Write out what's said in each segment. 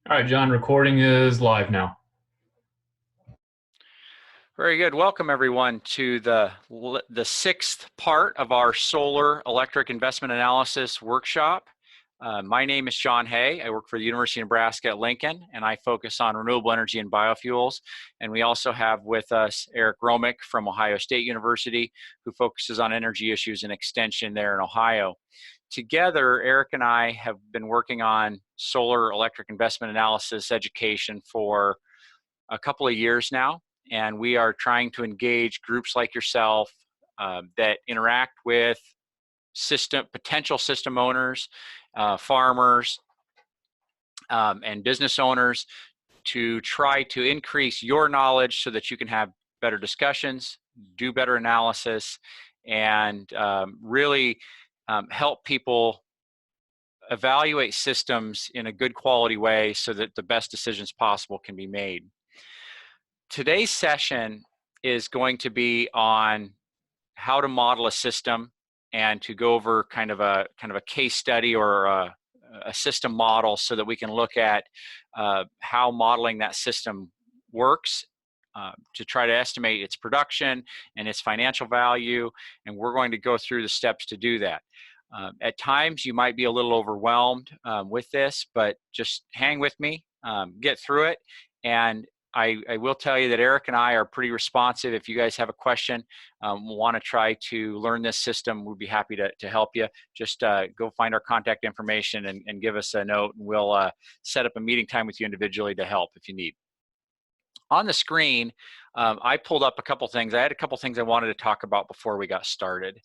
All right, John, recording is live now. Very good. Welcome everyone to the sixth part of our solar electric investment analysis workshop. My name is John Hay. I work for the University of Nebraska at Lincoln, and I focus on renewable energy and biofuels. And we also have with us Eric Romick from Ohio State University, who focuses on energy issues and extension there in Ohio. Together, Eric and I have been working on solar electric investment analysis education for a couple of years now, and we are trying to engage groups like yourself that interact with potential system owners, farmers, and business owners to try to increase your knowledge so that you can have better discussions, do better analysis, and really help people evaluate systems in a good quality way so that the best decisions possible can be made. Today's session is going to be on how to model a system and to go over kind of a case study or a system model so that we can look at how modeling that system works to try to estimate its production and its financial value, and we're going to go through the steps to do that. At times you might be a little overwhelmed with this, but just hang with me, get through it, and I will tell you that Eric and I are pretty responsive. If you guys have a question, want to try to learn this system, we'd be happy to help you. Just go find our contact information and give us a note, and we'll set up a meeting time with you individually to help if you need. On the screen, I pulled up a couple things. I had a couple things I wanted to talk about before we got started.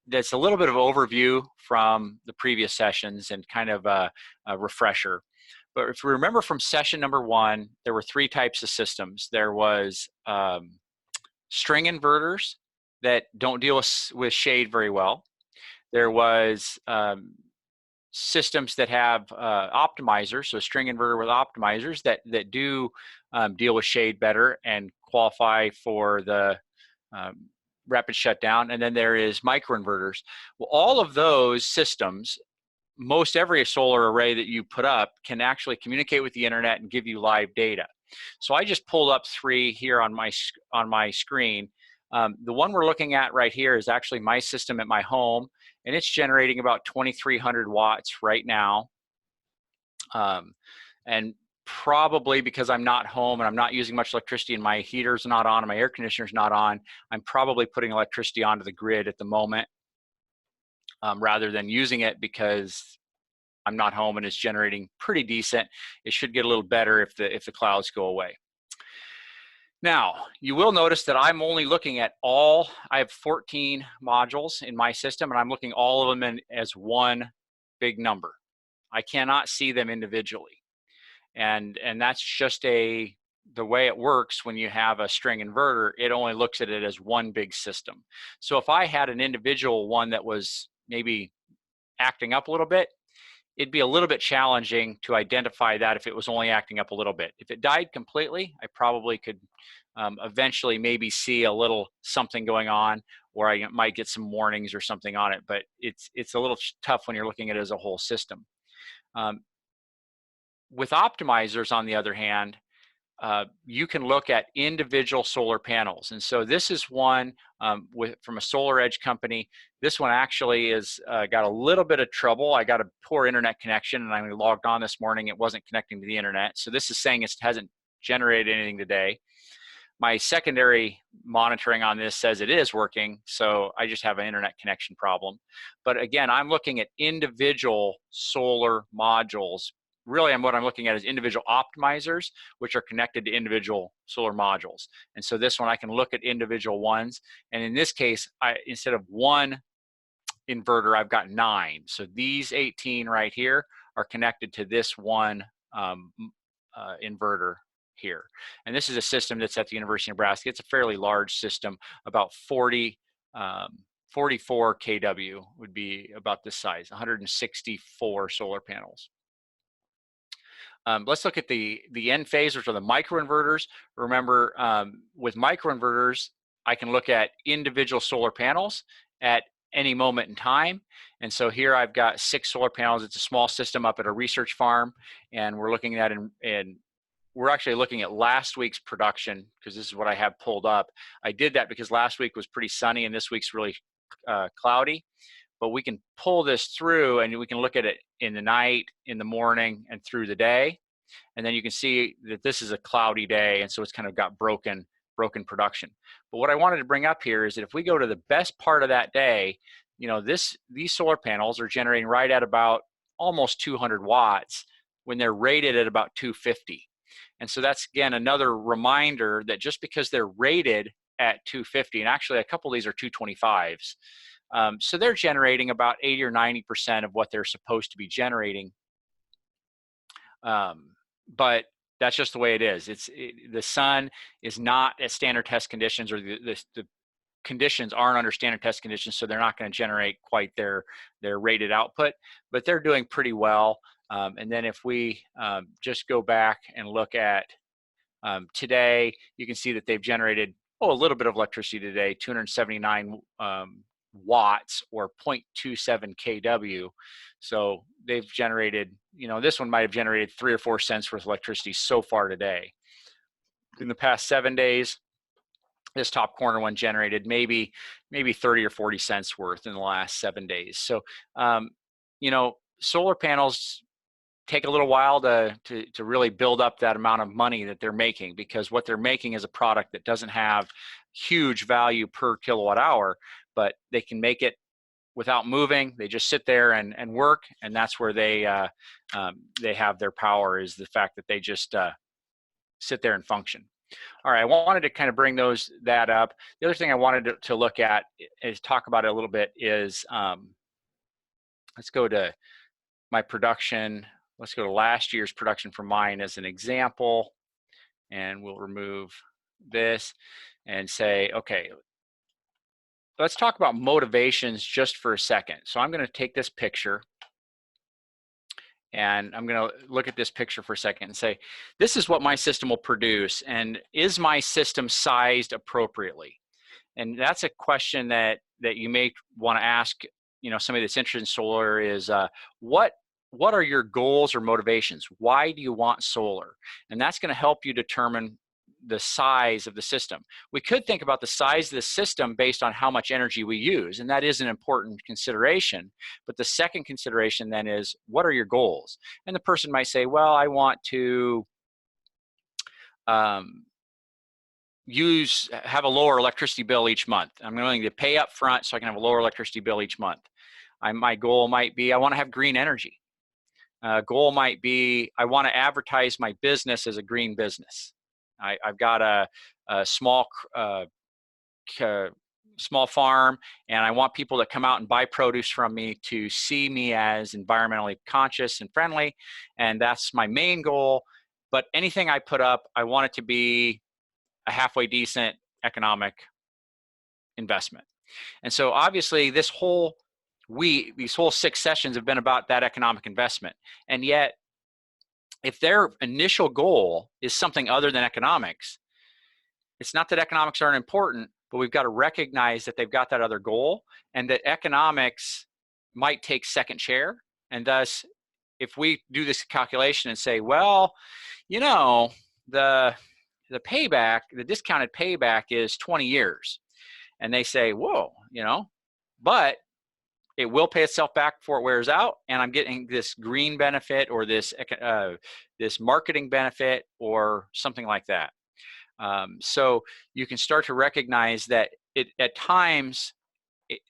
That's a little bit of overview from the previous sessions and kind of a refresher. But if we remember from session number 1, there were 3 types of systems. There was string inverters that don't deal with shade very well. There was systems that have optimizers, so a string inverter with optimizers that do deal with shade better and qualify for the rapid shutdown. And then there is microinverters. Well, all of those systems, most every solar array that you put up can actually communicate with the internet and give you live data. So I just pulled up 3 here on my screen. The one we're looking at right here is actually my system at my home, and it's generating about 2,300 watts right now. And probably because I'm not home and I'm not using much electricity and my heater's not on and my air conditioner's not on, I'm probably putting electricity onto the grid at the moment. Rather than using it because I'm not home and it's generating pretty decent. It should get a little better if the clouds go away. Now, you will notice that I'm only looking at I have 14 modules in my system, and I'm looking all of them as one big number. I cannot see them individually. And that's just the way it works when you have a string inverter. It only looks at it as one big system. So if I had an individual one that was maybe acting up a little bit, it'd be a little bit challenging to identify that if it was only acting up a little bit. If it died completely, I probably could eventually maybe see a little something going on, or I might get some warnings or something on it, but it's a little tough when you're looking at it as a whole system. With optimizers, on the other hand, you can look at individual solar panels. And so this is one from a SolarEdge company. This one actually is got a little bit of trouble. I got a poor internet connection, and I logged on this morning. It wasn't connecting to the internet. So this is saying it hasn't generated anything today. My secondary monitoring on this says it is working, so I just have an internet connection problem. But again, I'm looking at individual solar modules. Really, what I'm looking at is individual optimizers, which are connected to individual solar modules. And so this one, I can look at individual ones. And in this case, instead of one inverter, I've got 9. So these 18 right here are connected to this one inverter here. And this is a system that's at the University of Nebraska. It's a fairly large system, about 44 kW would be about this size, 164 solar panels. Let's look at the end phase, which are the microinverters. Remember, with microinverters, I can look at individual solar panels at any moment in time. And so here I've got 6 solar panels. It's a small system up at a research farm, and we're looking at we're actually looking at last week's production because this is what I have pulled up. I did that because last week was pretty sunny and this week's really cloudy. But we can pull this through and we can look at it in the night, in the morning, and through the day. And then you can see that this is a cloudy day, and so it's kind of got broken production. But what I wanted to bring up here is that if we go to the best part of that day, you know, these solar panels are generating right at about almost 200 watts when they're rated at about 250. And so that's, again, another reminder that just because they're rated at 250, and actually a couple of these are 225s, so they're generating about 80 or 90% of what they're supposed to be generating. But that's just the way it is. The sun is not at standard test conditions, or the conditions aren't under standard test conditions, so they're not going to generate quite their rated output, but they're doing pretty well. And then if we just go back and look at today, you can see that they've generated a little bit of electricity today, 279 watts, or 0.27 kW. So they've generated, you know, this one might have generated 3 or 4 cents worth of electricity so far today. In the past 7 days, this top corner one generated maybe 30 or 40 cents worth in the last 7 days. So, you know, solar panels take a little while to really build up that amount of money that they're making, because what they're making is a product that doesn't have huge value per kilowatt hour, but they can make it without moving. They just sit there and work, and that's where they have their power, is the fact that they just sit there and function. All right, I wanted to kind of bring that up. The other thing I wanted to look at is talk about it a little bit is, let's go to my production. Let's go to last year's production for mine as an example, and we'll remove this and say, okay, let's talk about motivations just for a second. So I'm going to take this picture, and I'm going to look at this picture for a second and say, this is what my system will produce, and is my system sized appropriately? And that's a question that you may want to ask, you know, somebody that's interested in solar is, what are your goals or motivations? Why do you want solar? And that's going to help you determine the size of the system. We could think about the size of the system based on how much energy we use, and that is an important consideration. But the second consideration then is, what are your goals? And the person might say, well, I want to have a lower electricity bill each month. I'm willing to pay up front so I can have a lower electricity bill each month. My goal might be, I want to have green energy. Goal might be, I want to advertise my business as a green business. I've got a small farm, and I want people to come out and buy produce from me to see me as environmentally conscious and friendly, and that's my main goal. But anything I put up, I want it to be a halfway decent economic investment. And so obviously these whole 6 sessions have been about that economic investment. And yet, if their initial goal is something other than economics, it's not that economics aren't important, but we've got to recognize that they've got that other goal, and that economics might take second chair. And thus, if we do this calculation and say, well, you know, the payback, the discounted payback is 20 years. And they say, whoa, you know, but it will pay itself back before it wears out, and I'm getting this green benefit, or this marketing benefit, or something like that. So you can start to recognize that at times this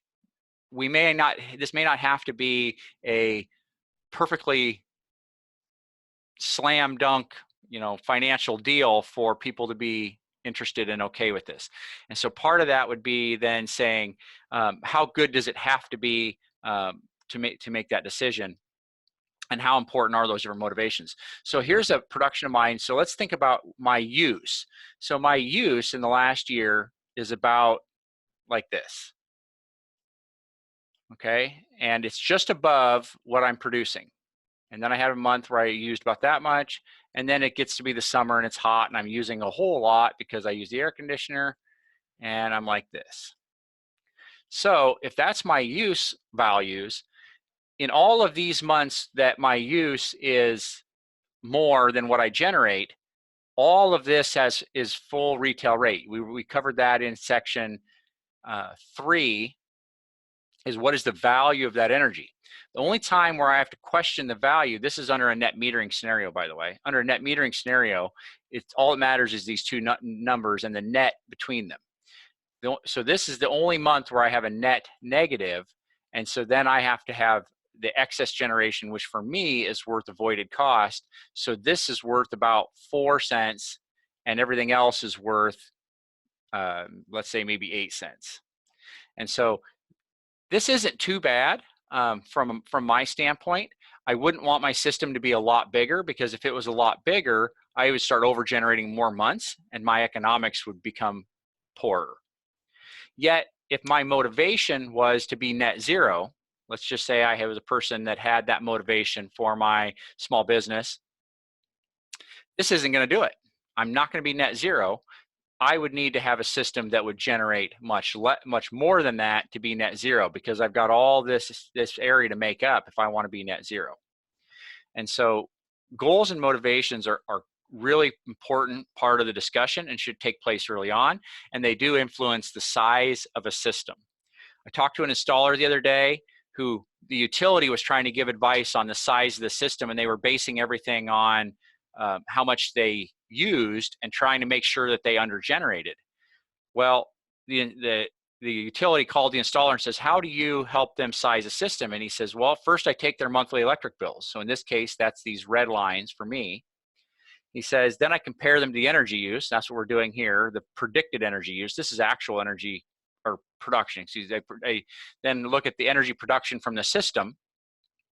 may not have to be a perfectly slam dunk, you know, financial deal for people to be interested and okay with this. And so part of that would be then saying, how good does it have to be to make that decision, and how important are those different motivations? So here's a production of mine. So let's think about my use. So my use in the last year is about like this. Okay, and it's just above what I'm producing. And then I have a month where I used about that much, and then it gets to be the summer and it's hot and I'm using a whole lot because I use the air conditioner, and I'm like this. So if that's my use values, in all of these months that my use is more than what I generate, all of this is full retail rate. We covered that in section 3, is what is the value of that energy. The only time where I have to question the value, this is under a net metering scenario, by the way. Under a net metering scenario, it's all that matters is these two numbers and the net between them. So this is the only month where I have a net negative, and so then I have to have the excess generation, which for me is worth avoided cost. So this is worth about 4 cents, and everything else is worth, let's say maybe 8 cents. And so this isn't too bad from my standpoint. I wouldn't want my system to be a lot bigger, because if it was a lot bigger, I would start over generating more months and my economics would become poorer. Yet, if my motivation was to be net zero, let's just say I was a person that had that motivation for my small business, this isn't going to do it. I'm not going to be net zero. I would need to have a system that would generate much more than that to be net zero, because I've got all this area to make up if I want to be net zero. And so goals and motivations are really important part of the discussion and should take place early on, and they do influence the size of a system. I talked to an installer the other day who the utility was trying to give advice on the size of the system, and they were basing everything on how much they used and trying to make sure that they undergenerated. Well, the utility called the installer and says, how do you help them size a system? And he says, well, first I take their monthly electric bills. So in this case, that's these red lines for me. He says, then I compare them to the energy use. That's what we're doing here, the predicted energy use. This is actual energy or production, excuse me. They then look at the energy production from the system.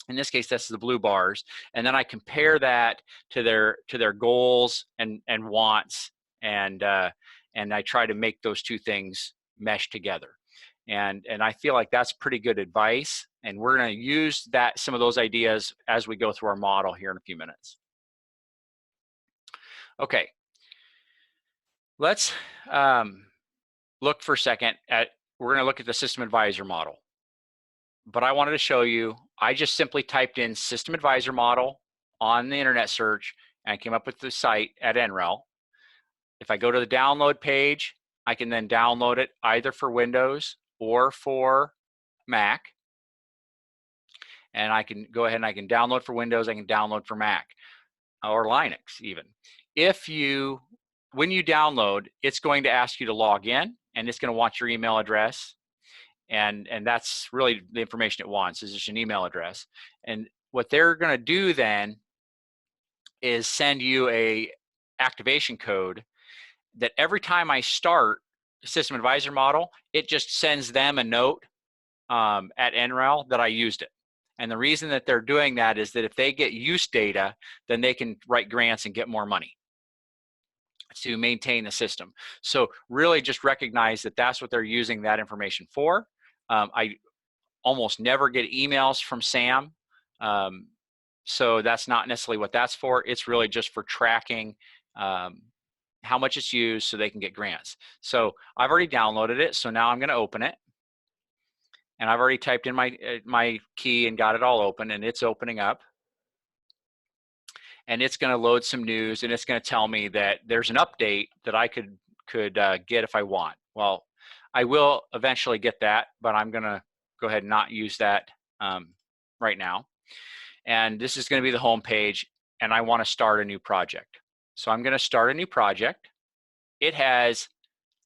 In this case, that's the blue bars. And then I compare that to their goals and wants, and I try to make those two things mesh together. And I feel like that's pretty good advice. And we're going to use some of those ideas as we go through our model here in a few minutes. Okay, let's look for a second we're going to look at the system advisor model. But I wanted to show you, I just simply typed in system advisor model on the internet search and I came up with the site at NREL. If I go to the download page, I can then download it either for Windows or for Mac. And I can go ahead and I can download for Windows, I can download for Mac or Linux even. When you download, it's going to ask you to log in, and it's going to want your email address. And that's really the information it wants, is just an email address. And what they're going to do then is send you a activation code that every time I start a system advisor model, it just sends them a note at NREL that I used it. And the reason that they're doing that is that if they get use data, then they can write grants and get more money to maintain the system. So really just recognize that that's what they're using that information for. I almost never get emails from SAM. So that's not necessarily what that's for. It's really just for tracking how much it's used so they can get grants. So I've already downloaded it. So now I'm going to open it. And I've already typed in my key and got it all open, and it's opening up. And it's going to load some news, and it's going to tell me that there's an update that I could get if I want. Well, I will eventually get that, but I'm going to go ahead and not use that right now. And this is going to be the home page, and I want to start a new project. So I'm going to start a new project. It has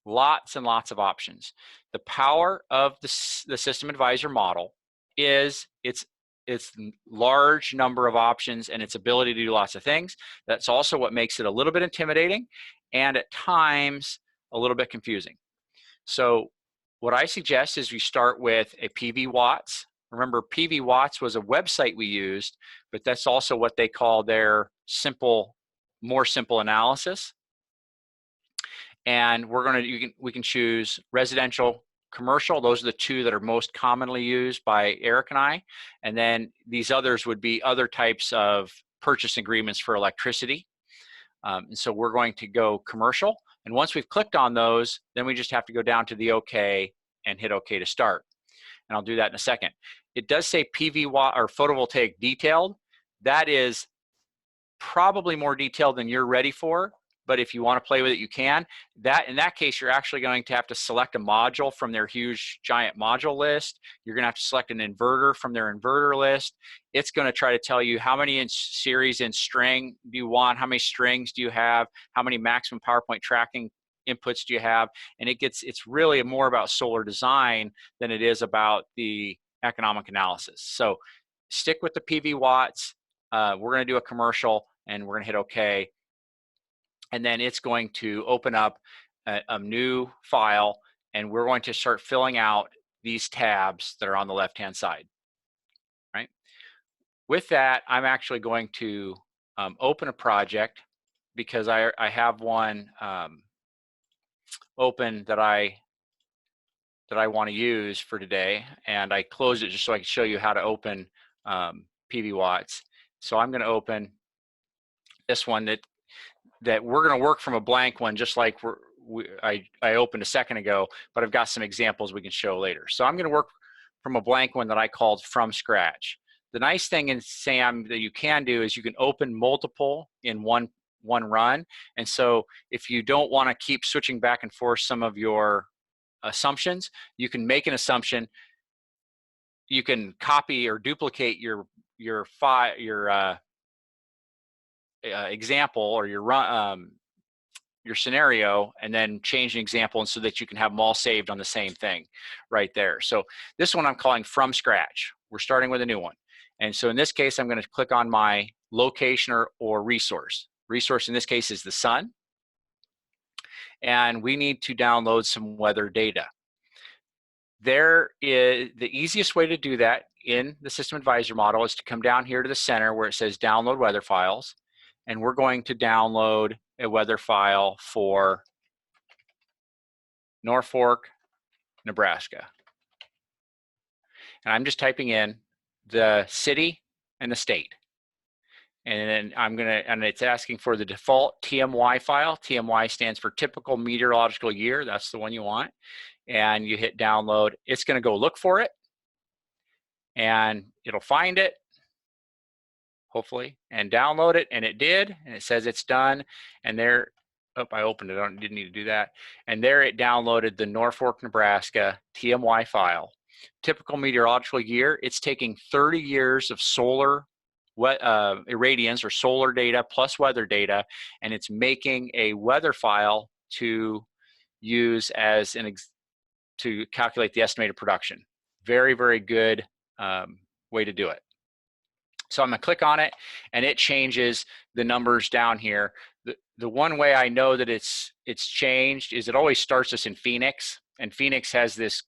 lots and lots of options. The power of the system advisor model is its large number of options and its ability to do lots of things. That's also what makes it a little bit intimidating and at times a little bit confusing. So what I suggest is we start with a PV Watts. Remember, PV Watts was a website we used, but that's also what they call their more simple analysis. And we can choose residential, commercial. Those are the two that are most commonly used by Eric and I. And then these others would be other types of purchase agreements for electricity. And so we're going to go commercial. And once we've clicked on those, then we just have to go down to the OK and hit OK to start. And I'll do that in a second. It does say PV watt or photovoltaic detailed. That is probably more detailed than you're ready for, but if you want to play with it, you can. In that case, you're actually going to have to select a module from their huge giant module list. You're going to have to select an inverter from their inverter list. It's going to try to tell you how many in series in string do you want, how many strings do you have, how many maximum power point tracking inputs do you have, and it's really more about solar design than it is about the economic analysis. So stick with the PV watts. We're going to do a commercial and we're going to hit OK. And then it's going to open up a new file, and we're going to start filling out these tabs that are on the left-hand side, right? With that, I'm actually going to open a project because I have one open that I want to use for today, and I closed it just so I can show you how to open PV watts. So I'm going to open this one that we're going to work from a blank one, just like I opened a second ago, but I've got some examples we can show later. So I'm going to work from a blank one that I called from scratch. The nice thing in SAM that you can do is you can open multiple in one run. And so if you don't want to keep switching back and forth some of your assumptions, you can make an assumption. You can copy or duplicate your example or your scenario, and then change an example, and so that you can have them all saved on the same thing right there. So this one I'm calling from scratch. We're starting with a new one. And so in this case, I'm going to click on my location or resource. Resource in this case is the sun. And we need to download some weather data. The easiest way to do that in the System Advisor model is to come down here to the center where it says download weather files. And we're going to download a weather file for Norfolk, Nebraska. And I'm just typing in the city and the state. And then and it's asking for the default TMY file. TMY stands for typical meteorological year. That's the one you want. And you hit download. It's going to go look for it, and it'll find it, hopefully, and download it. And it did, and it says it's done. And there, oh, I opened it. I didn't need to do that. And there it downloaded the Norfolk, Nebraska TMY file. Typical meteorological year. It's taking 30 years of solar irradiance or solar data plus weather data, and it's making a weather file to use as to calculate the estimated production. Very, very good way to do it. So I'm going to click on it, and it changes the numbers down here. The one way I know that it's changed is it always starts us in Phoenix, and Phoenix has this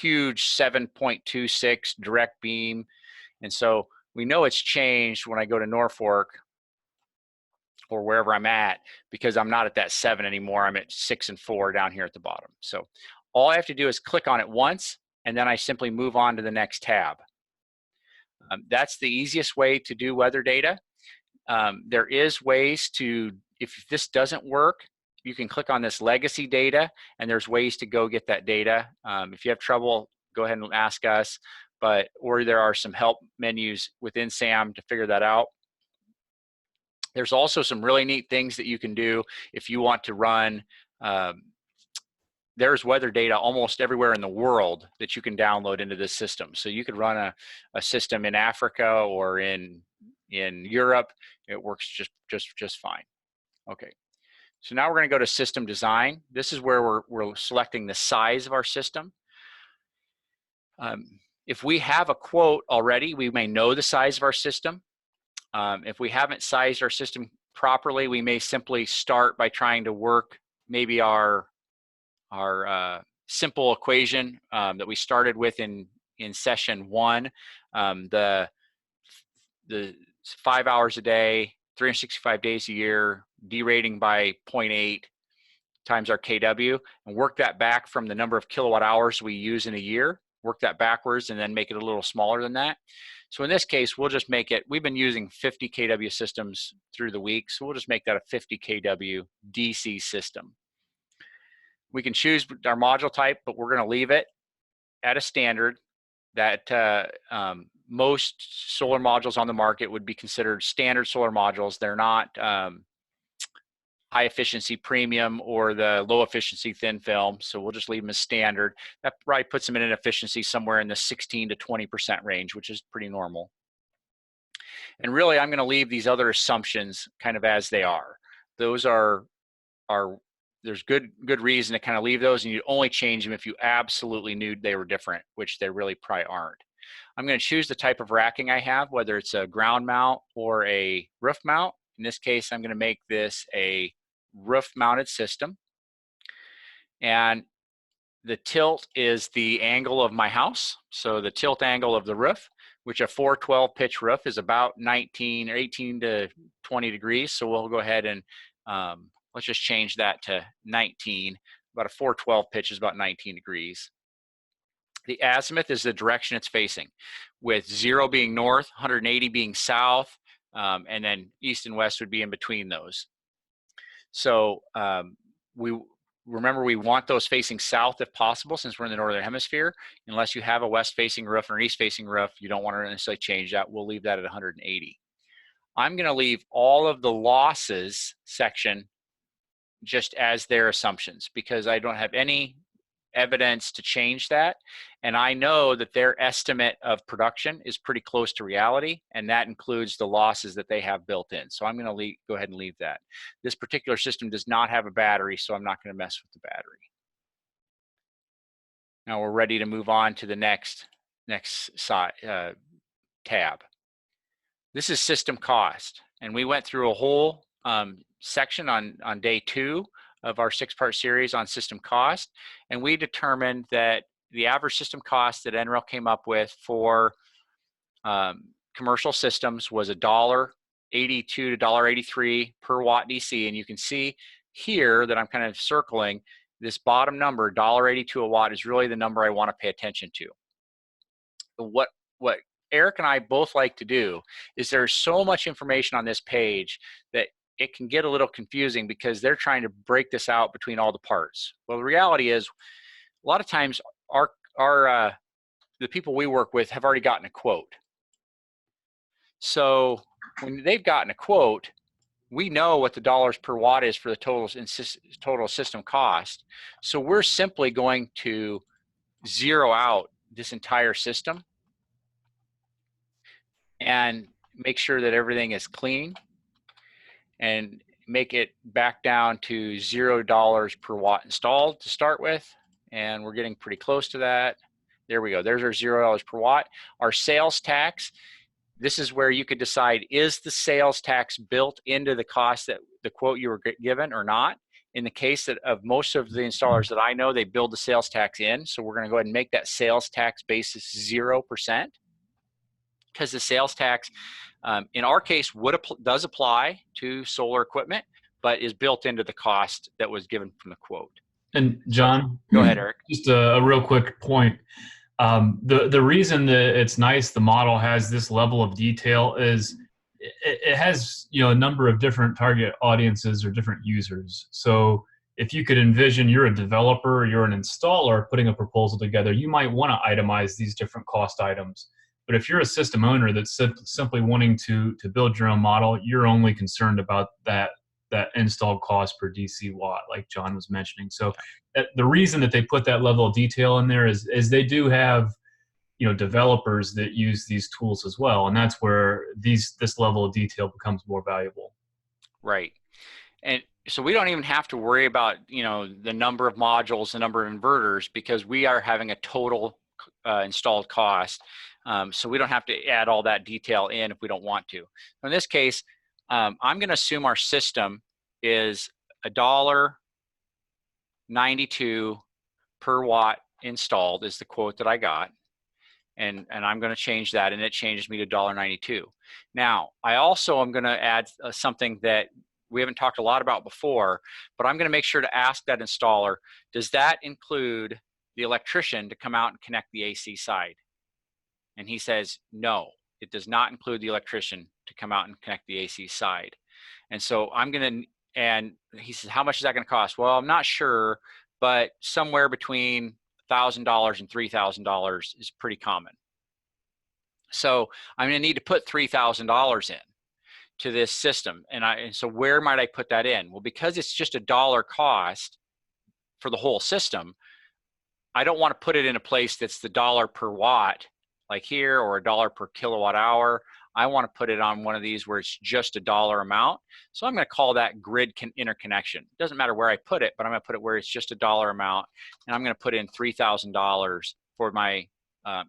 huge 7.26 direct beam, and so we know it's changed when I go to Norfolk or wherever I'm at, because I'm not at that 7 anymore. I'm at 6 and 4 down here at the bottom. So all I have to do is click on it once, and then I simply move on to the next tab. That's the easiest way to do weather data. There is ways to, if this doesn't work, you can click on this legacy data, and there's ways to go get that data. If you have trouble, go ahead and ask us, or there are some help menus within SAM to figure that out. There's also some really neat things that you can do if you want to run. There's weather data almost everywhere in the world that you can download into this system. So you could run a system in Africa or in Europe. It works just fine. Okay. So now we're going to go to system design. This is where we're selecting the size of our system. If we have a quote already, we may know the size of our system. If we haven't sized our system properly, we may simply start by trying to work maybe our simple equation that we started with in session 1, the 5 hours a day, 365 days a year, derating by 0.8 times our KW, and work that back from the number of kilowatt hours we use in a year, work that backwards, and then make it a little smaller than that. So in this case, we'll just make it, we've been using 50 kW systems through the week, so we'll just make that a 50 kW DC system. We can choose our module type, but we're going to leave it at a standard that most solar modules on the market would be considered standard solar modules. They're not high efficiency premium or the low efficiency thin film. So we'll just leave them as standard. That probably puts them in an efficiency somewhere in the 16 to 20% range, which is pretty normal. And really, I'm going to leave these other assumptions kind of as they are. Those are there's good reason to kind of leave those, and you only change them if you absolutely knew they were different, which they really probably aren't. I'm going to choose the type of racking I have, whether it's a ground mount or a roof mount. In this case, I'm going to make this a roof mounted system. And the tilt is the angle of my house. So the tilt angle of the roof, which a 412 pitch roof is about 19 or 18 to 20 degrees. So we'll go ahead and let's just change that to 19. About a 412 pitch is about 19 degrees. The azimuth is the direction it's facing, with 0 being north, 180 being south, and then east and west would be in between those. So we want those facing south if possible, since we're in the northern hemisphere. Unless you have a west-facing roof or an east-facing roof, you don't want to necessarily change that. We'll leave that at 180. I'm going to leave all of the losses section just as their assumptions, because I don't have any evidence to change that. And I know that their estimate of production is pretty close to reality, and that includes the losses that they have built in. So I'm going to go ahead and leave that. This particular system does not have a battery, so I'm not going to mess with the battery. Now we're ready to move on to the next tab. This is system cost, and we went through a whole section on day 2 of our 6-part series on system cost, and we determined that the average system cost that NREL came up with for commercial systems was $1.82 to $1.83 per watt DC. And you can see here that I'm kind of circling this bottom number, $1.82 a watt, is really the number I want to pay attention to. What Eric and I both like to do is there's so much information on this page that it can get a little confusing because they're trying to break this out between all the parts. Well, the reality is a lot of times the people we work with have already gotten a quote. So when they've gotten a quote, we know what the dollars per watt is for the total system cost. So we're simply going to zero out this entire system and make sure that everything is clean and make it back down to $0 per watt installed to start with. And we're getting pretty close to that. There we go. There's our $0 per watt. Our sales tax, this is where you could decide, is the sales tax built into the cost that the quote you were given or not? In the case of most of the installers that I know, they build the sales tax in. So we're going to go ahead and make that sales tax basis 0%, because the sales tax, in our case, does apply to solar equipment, but is built into the cost that was given from the quote. And John, go ahead, Eric. Just a real quick point. The reason that it's nice the model has this level of detail is it has, you know, a number of different target audiences or different users. So if you could envision you're a developer, you're an installer putting a proposal together, you might want to itemize these different cost items. But if you're a system owner that's simply wanting to build your own model, you're only concerned about that installed cost per DC watt, like John was mentioning. So the reason that they put that level of detail in there is they do have, you know, developers that use these tools as well, and that's where this level of detail becomes more valuable. Right. And so we don't even have to worry about, you know, the number of modules, the number of inverters, because we are having a total installed cost. So we don't have to add all that detail in if we don't want to. In this case, I'm going to assume our system is $1.92 per watt installed is the quote that I got. And I'm going to change that, and it changes me to $1.92. Now, I also am going to add something that we haven't talked a lot about before, but I'm going to make sure to ask that installer, does that include the electrician to come out and connect the AC side? And he says, no, it does not include the electrician to come out and connect the AC side. And so and he says, how much is that going to cost? Well, I'm not sure, but somewhere between $1,000 and $3,000 is pretty common. So I'm going to need to put $3,000 in to this system. And so where might I put that in? Well, because it's just $1 cost for the whole system, I don't want to put it in a place that's the dollar per watt, like here, or $1 per kilowatt hour. I want to put it on one of these where it's just $1 amount. So I'm going to call that grid interconnection. It doesn't matter where I put it, but I'm going to put it where it's just $1 amount, and I'm going to put in $3,000 for my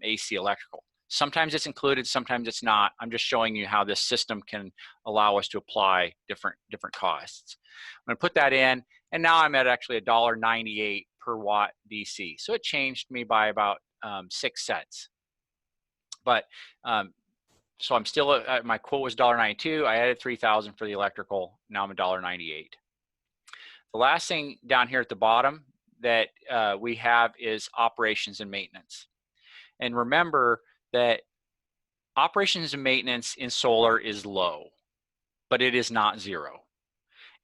AC electrical. Sometimes it's included, sometimes it's not. I'm just showing you how this system can allow us to apply different costs. I'm going to put that in, and now I'm at actually $1.98 per watt DC. So it changed me by about 6 cents. But so I'm still my quote was $1.92. I added $3,000 for the electrical. Now I'm $1.98. The last thing down here at the bottom that we have is operations and maintenance. And remember that operations and maintenance in solar is low, but it is not zero.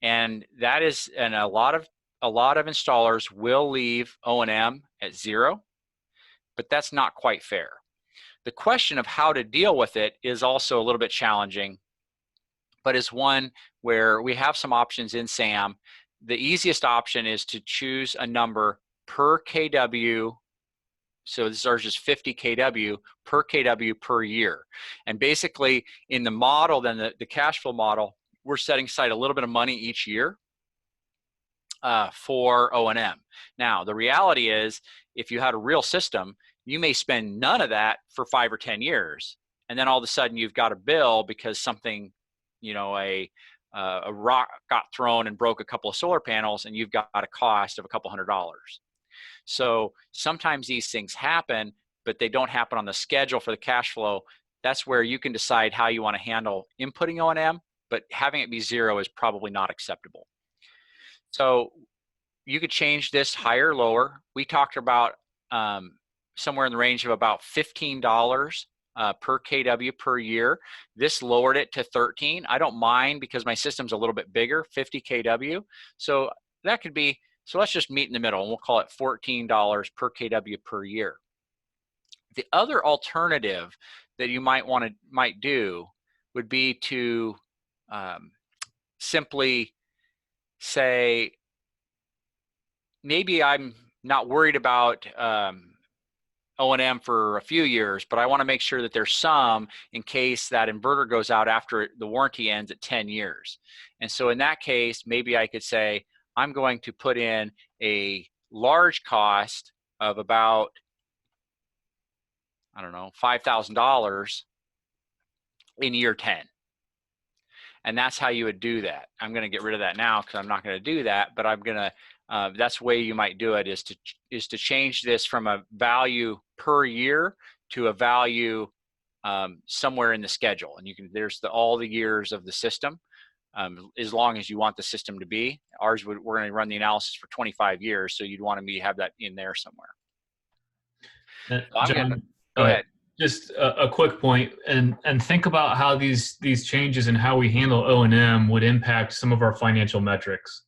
And that is, and a lot of installers will leave O&M at zero, but that's not quite fair. The question of how to deal with it is also a little bit challenging, but is one where we have some options in SAM. The easiest option is to choose a number per kW. So this is just 50 kW per year. And basically in the model, then the cash flow model, we're setting aside a little bit of money each year for O&M. Now, the reality is if you had a real system, you may spend none of that for 5 or 10 years. And then all of a sudden you've got a bill because something, you know, a rock got thrown and broke a couple of solar panels, and you've got a cost of a couple $100. So sometimes these things happen, but they don't happen on the schedule for the cash flow. That's where you can decide how you want to handle inputting O&M, but having it be zero is probably not acceptable. So you could change this higher or lower. We talked about somewhere in the range of about $15 per kW per year. This lowered it to 13. I don't mind because my system's a little bit bigger, 50 kW. So that could be, so let's just meet in the middle, and we'll call it $14 per kW per year. The other alternative that you might do would be to simply say, maybe I'm not worried about O&M for a few years, but I want to make sure that there's some in case that inverter goes out after the warranty ends at 10 years. And so in that case, maybe I could say, I'm going to put in a large cost of about, I don't know, $5,000 in year 10. And that's how you would do that. I'm going to get rid of that now because I'm not going to do that, but I'm going to, that's the way you might do it, is to change this from a value per year to a value somewhere in the schedule. And you can, there's all the years of the system, as long as you want the system to be. Ours, we're going to run the analysis for 25 years, so you'd want to have that in there somewhere. John, go ahead. Just a quick point, and think about how these changes and how we handle O&M would impact some of our financial metrics.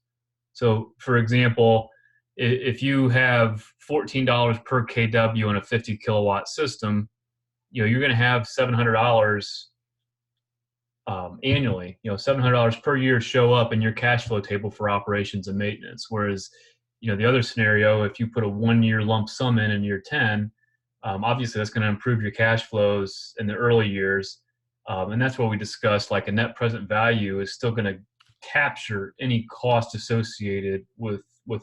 So, for example, if you have $14 per kW on a 50 kilowatt system, you're going to have $700 annually. $700 per year show up in your cash flow table for operations and maintenance. Whereas, the other scenario, if you put a 1-year lump sum in year 10, obviously that's going to improve your cash flows in the early years. And that's what we discussed, like a net present value is still going to capture any cost associated with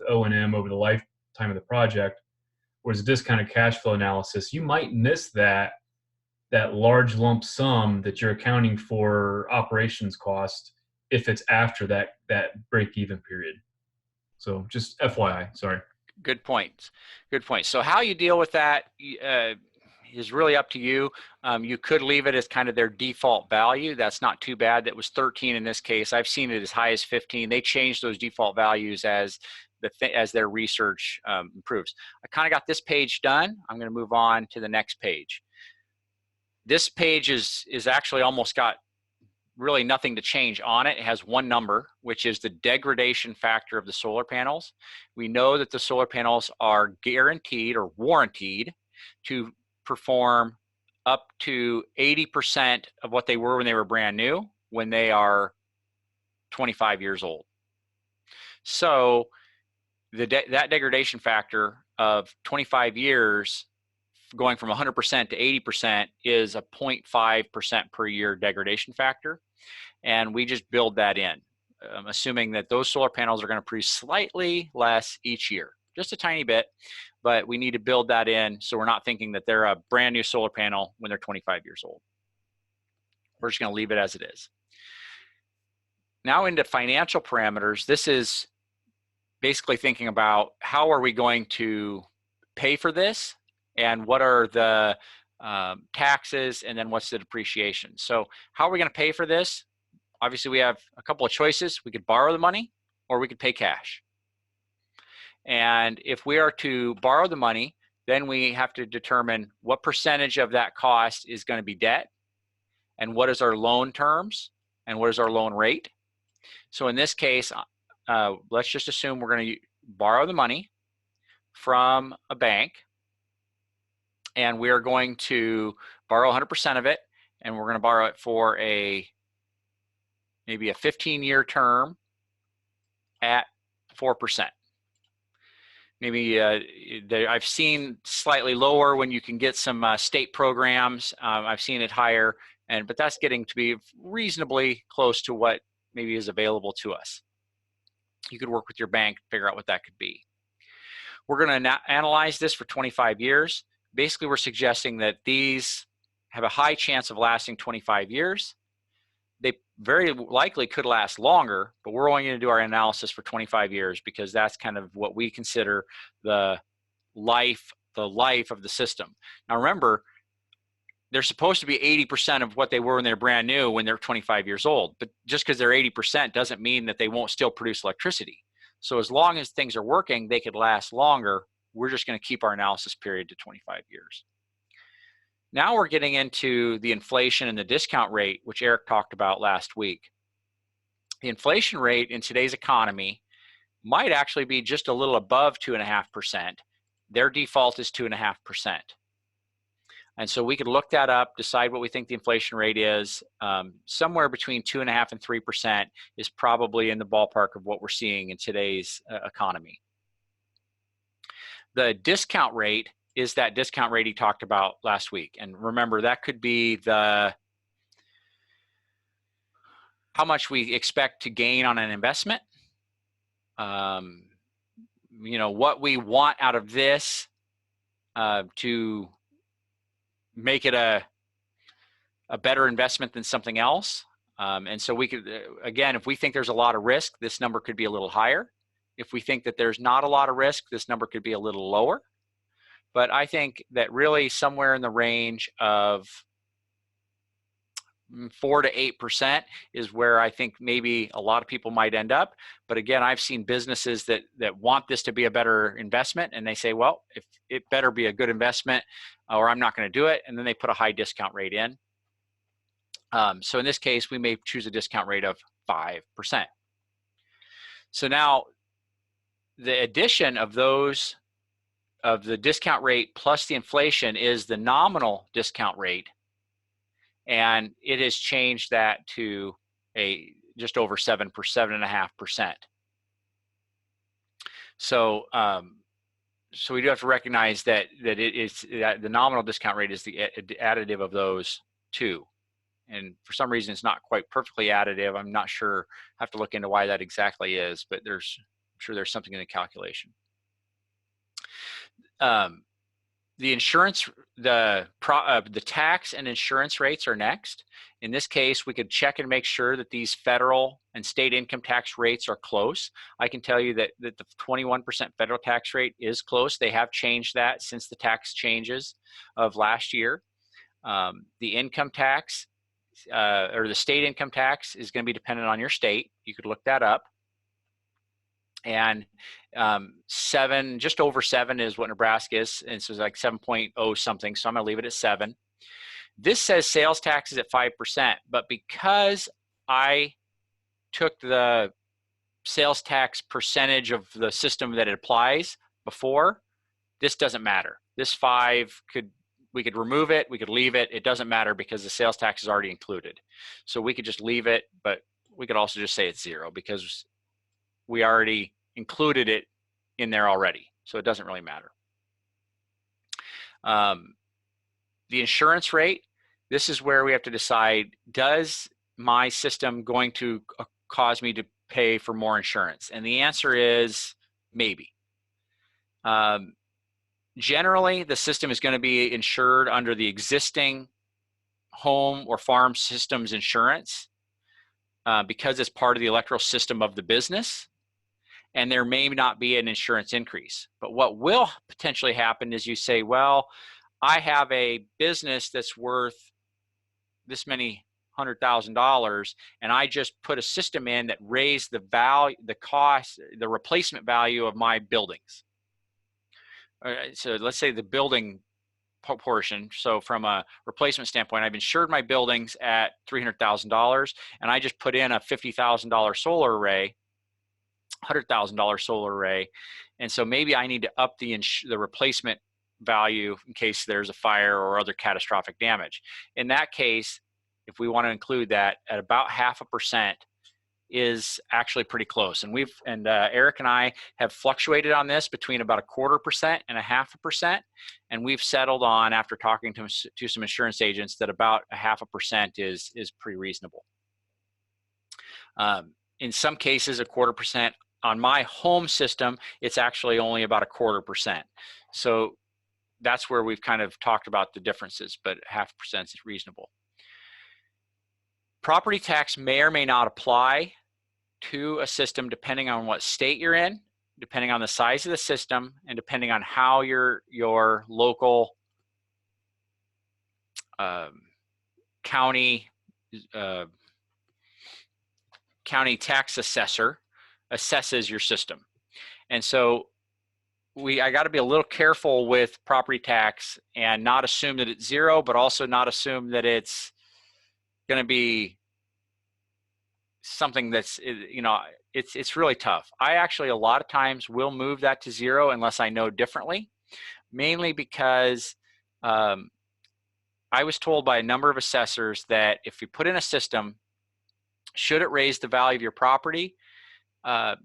O&M over the lifetime of the project. Whereas a discounted cash flow analysis, you might miss that large lump sum that you're accounting for operations cost if it's after that break-even period. So just FYI, sorry. Good point. Good point. So how you deal with that is really up to you. You could leave it as kind of their default value. That's not too bad. That was 13 in this case. I've seen it as high as 15. They changed those default values as their research improves. I kind of got this page done. I'm going to move on to the next page. This page is actually almost got really nothing to change on it. It has one number, which is the degradation factor of the solar panels. We know that the solar panels are guaranteed or warranted to perform up to 80% of what they were when they were brand new when they are 25 years old. So that degradation factor of 25 years going from 100% to 80% is a 0.5% per year degradation factor. And we just build that in, assuming that those solar panels are going to produce slightly less each year, just a tiny bit, but we need to build that in so we're not thinking that they're a brand new solar panel when they're 25 years old. We're just going to leave it as it is. Now into financial parameters, this is basically thinking about how are we going to pay for this and what are the taxes and then what's the depreciation. So how are we going to pay for this? Obviously, we have a couple of choices. We could borrow the money or we could pay cash. And if we are to borrow the money, then we have to determine what percentage of that cost is going to be debt and what is our loan terms and what is our loan rate. So in this case, let's just assume we're going to borrow the money from a bank and we are going to borrow 100% of it, and we're going to borrow it for maybe a 15-year term at 4%. Maybe I've seen slightly lower when you can get some state programs. I've seen it higher, but that's getting to be reasonably close to what maybe is available to us. You could work with your bank to figure out what that could be. We're going to analyze this for 25 years. Basically, we're suggesting that these have a high chance of lasting 25 years. They very likely could last longer, but we're only going to do our analysis for 25 years because that's kind of what we consider the life of the system. Now remember, they're supposed to be 80% of what they were when they're brand new when they're 25 years old, but just because they're 80% doesn't mean that they won't still produce electricity. So as long as things are working, they could last longer. We're just going to keep our analysis period to 25 years. Now we're getting into the inflation and the discount rate, which Eric talked about last week. The inflation rate in today's economy might actually be just a little above 2.5%. Their default is 2.5%. And so we could look that up, decide what we think the inflation rate is. Somewhere between 2.5% and 3% is probably in the ballpark of what we're seeing in today's economy. The discount rate is that discount rate he talked about last week. And remember, that could be how much we expect to gain on an investment, what we want out of this to make it a better investment than something else. And so we could, again, if we think there's a lot of risk, this number could be a little higher. If we think that there's not a lot of risk, this number could be a little lower. But I think that really somewhere in the range of 4 to 8% is where I think maybe a lot of people might end up. But again, I've seen businesses that want this to be a better investment, and they say, well, if it better be a good investment or I'm not going to do it, and then they put a high discount rate in. So in this case, we may choose a discount rate of 5%. So now the addition of the discount rate plus the inflation is the nominal discount rate. And it has changed that to just over 7.5%. So we do have to recognize that the nominal discount rate is the additive of those two. And for some reason, it's not quite perfectly additive. I'm not sure. I have to look into why that exactly is, but I'm sure there's something in the calculation. The insurance, the tax and insurance rates are next. In this case, we could check and make sure that these federal and state income tax rates are close. I can tell you that the 21% federal tax rate is close. They have changed that since the tax changes of last year. The income tax or the state income tax is going to be dependent on your state. You could look that up. And 7, just over 7 is what Nebraska is, and so it's like 7.0 something, so I'm going to leave it at 7. This says sales taxes at 5%, but because I took the sales tax percentage of the system that it applies before, this doesn't matter. This 5 we could remove it, we could leave it. It doesn't matter because the sales tax is already included. So we could just leave it, but we could also just say it's 0 because we already included it in there already. So it doesn't really matter. The insurance rate, this is where we have to decide, does my system going to cause me to pay for more insurance? And the answer is maybe. Generally, the system is going to be insured under the existing home or farm systems insurance because it's part of the electrical system of the business, and there may not be an insurance increase. But what will potentially happen is you say, well, I have a business that's worth this many $100,000, and I just put a system in that raised the value, the cost, the replacement value of my buildings. So let's say the building portion. So from a replacement standpoint, I've insured my buildings at $300,000, and I just put in a $50,000 solar array, $100,000 solar array, and so maybe I need to up the replacement value in case there's a fire or other catastrophic damage. In that case, if we want to include that, at about 0.5% is actually pretty close. And Eric and I have fluctuated on this between about 0.25% and 0.5%, and we've settled on, after talking to some insurance agents, that about 0.5% is pretty reasonable. In some cases, 0.25%. On my home system, it's actually only about 0.25%. So that's where we've kind of talked about the differences, but 0.5% is reasonable. Property tax may or may not apply to a system depending on what state you're in, depending on the size of the system, and depending on how your local county tax assessor assesses your system. And so I got to be a little careful with property tax and not assume that it's 0, but also not assume that it's going to be something that's, it's really tough. I actually a lot of times will move that to 0 unless I know differently, mainly because I was told by a number of assessors that if you put in a system, should it raise the value of your property,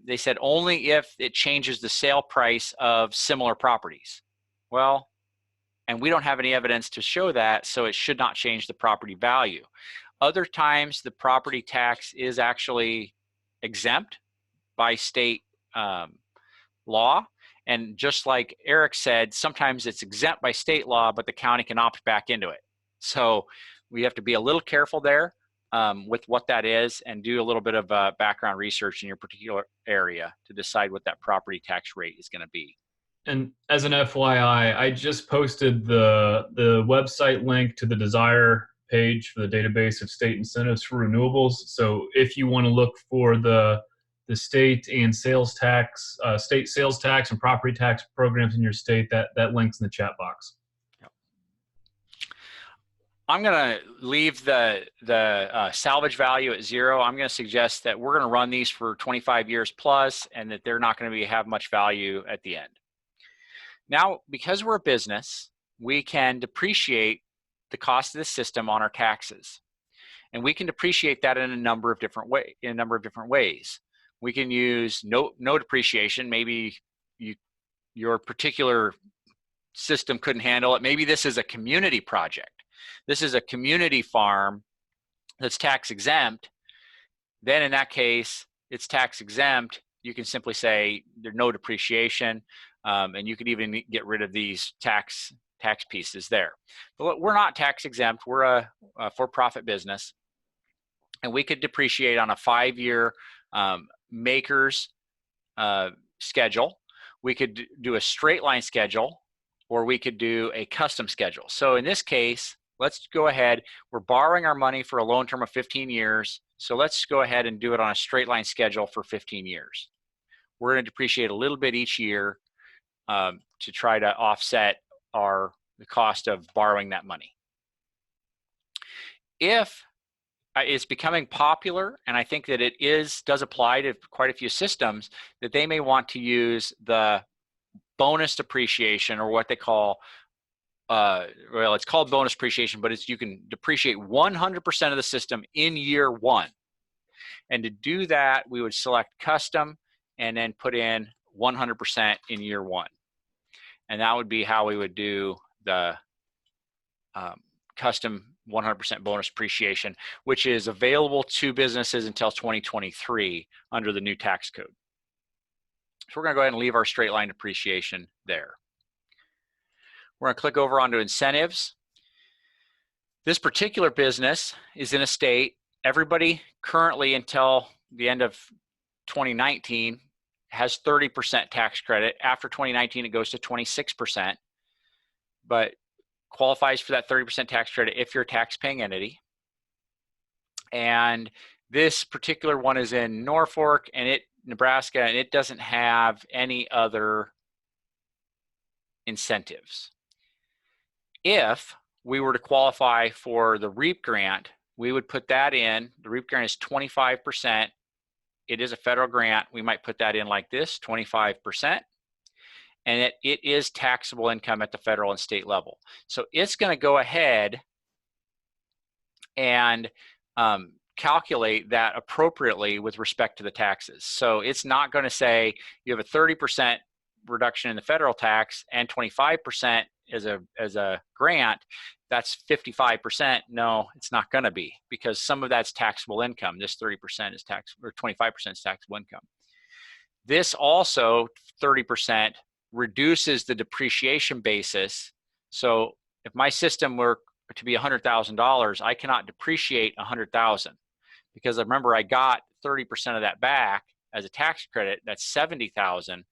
they said only if it changes the sale price of similar properties. Well, and we don't have any evidence to show that, so it should not change the property value. Other times, the property tax is actually exempt by state law. And just like Eric said, sometimes it's exempt by state law, but the county can opt back into it. So we have to be a little careful there with what that is, and do a little bit of background research in your particular area to decide what that property tax rate is going to be. And as an FYI, I just posted the website link to the Desire page for the database of state incentives for renewables. So if you want to look for the state and sales tax, state sales tax and property tax programs in your state, that link's in the chat box. I'm going to leave the salvage value at 0. I'm going to suggest that we're going to run these for 25 years plus, and that they're not going to have much value at the end. Now, because we're a business, we can depreciate the cost of the system on our taxes, and we can depreciate that in a number of different ways. We can use no depreciation. Maybe your particular system couldn't handle it. Maybe this is a community project. This is a community farm that's tax exempt. Then in that case, it's tax exempt. You can simply say there's no depreciation, and you could even get rid of these tax pieces there. But we're not tax exempt. We're a for-profit business, and we could depreciate on a 5-year maker's schedule. We could do a straight line schedule, or we could do a custom schedule. So in this case, let's go ahead. We're borrowing our money for a loan term of 15 years. So let's go ahead and do it on a straight line schedule for 15 years. We're going to depreciate a little bit each year to try to offset the cost of borrowing that money. If it's becoming popular, and I think that it does apply to quite a few systems, that they may want to use the bonus depreciation, or what they call, well, it's called bonus depreciation, but it's, you can depreciate 100% of the system in year one. And to do that, we would select custom and then put in 100% in year one. And that would be how we would do the custom 100% bonus depreciation, which is available to businesses until 2023 under the new tax code. So we're going to go ahead and leave our straight line depreciation there. We're going to click over onto incentives. This particular business is in a state, everybody currently until the end of 2019 has 30% tax credit. After 2019, it goes to 26%, but qualifies for that 30% tax credit if you're a tax-paying entity. And this particular one is in Norfolk, and Nebraska, and it doesn't have any other incentives. If we were to qualify for the REAP grant, we would put that in. The REAP grant is 25%. It is a federal grant. We might put that in like this, 25%. And it is taxable income at the federal and state level. So it's going to go ahead and calculate that appropriately with respect to the taxes. So it's not going to say you have a 30% reduction in the federal tax and 25% as a grant, that's 55%. No, it's not going to be, because some of that's taxable income. This 30% is tax, or 25% is taxable income. This also 30% reduces the depreciation basis. So if my system were to be $100,000, I cannot depreciate $100,000, because remember, I got 30% of that back as a tax credit. That's $70,000,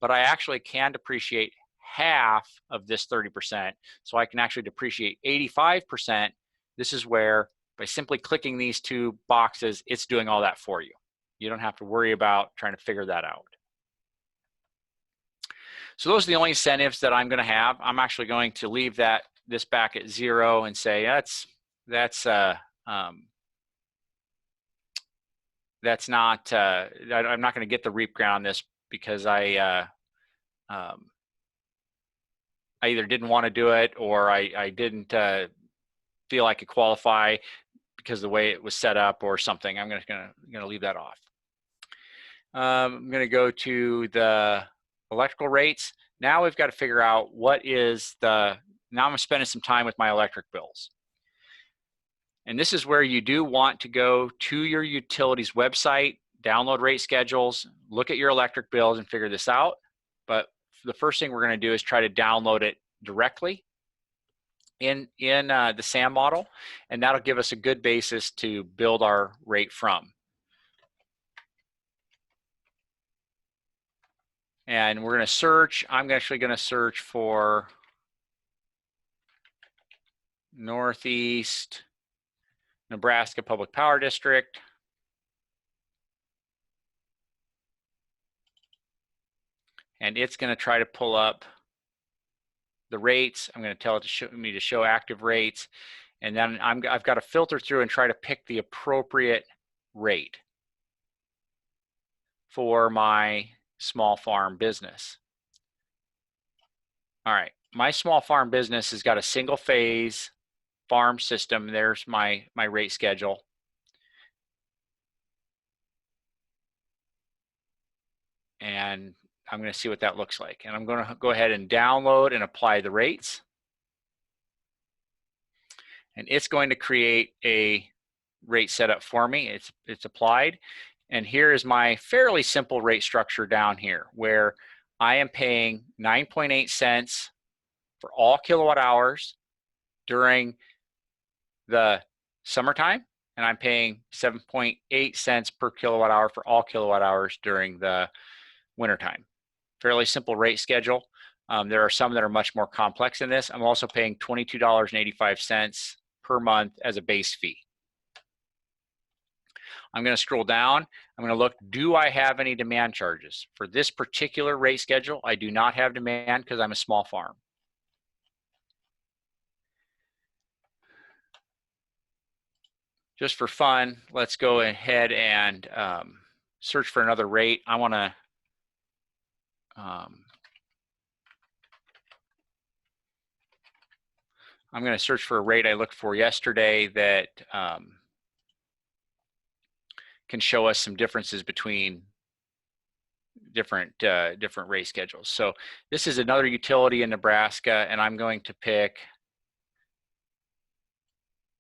but I actually can depreciate half of this 30%. So I can actually depreciate 85%. This is where, by simply clicking these two boxes, it's doing all that for you. You don't have to worry about trying to figure that out. So those are the only incentives that I'm going to have. I'm actually going to leave this back at 0 and say that's not, I'm not going to get the REAP grant on this, because I either didn't want to do it, or I didn't feel I could qualify because of the way it was set up or something. I'm going to leave that off. I'm going to go to the electrical rates. Now we've got to figure out what is now I'm spending some time with my electric bills. And this is where you do want to go to your utilities website, download rate schedules, look at your electric bills and figure this out. But the first thing we're going to do is try to download it directly in the SAM model, and that'll give us a good basis to build our rate from. And we're going to search. I'm actually going to search for Northeast Nebraska Public Power District. And it's going to try to pull up the rates. I'm going to tell it to show active rates. And then I've got to filter through and try to pick the appropriate rate for my small farm business. All right, my small farm business has got a single phase farm system. There's my rate schedule. And I'm going to see what that looks like. And I'm going to go ahead and download and apply the rates. And it's going to create a rate setup for me. It's applied. And here is my fairly simple rate structure down here, where I am paying 9.8 cents for all kilowatt hours during the summertime, and I'm paying 7.8 cents per kilowatt hour for all kilowatt hours during the wintertime. Fairly simple rate schedule. There are some that are much more complex than this. I'm also paying $22.85 per month as a base fee. I'm going to scroll down. I'm going to look, do I have any demand charges? For this particular rate schedule, I do not have demand because I'm a small farm. just for fun, let's go ahead and search for another rate. I want to I'm going to search for a rate I looked for yesterday that can show us some differences between different rate schedules. So this is another utility in Nebraska, and I'm going to pick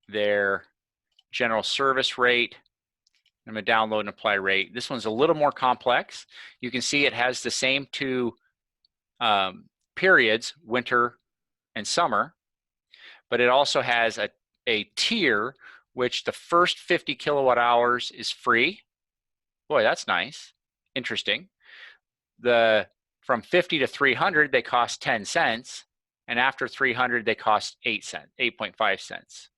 their general service rate. I'm going to download and apply rate. This one's a little more complex. You can see it has the same two periods, winter and summer, but it also has a tier which the first 50 kilowatt hours is free. Boy, that's nice. Interesting. From 50 to 300, they cost 10 cents, and after 300, they cost 8.5 cents.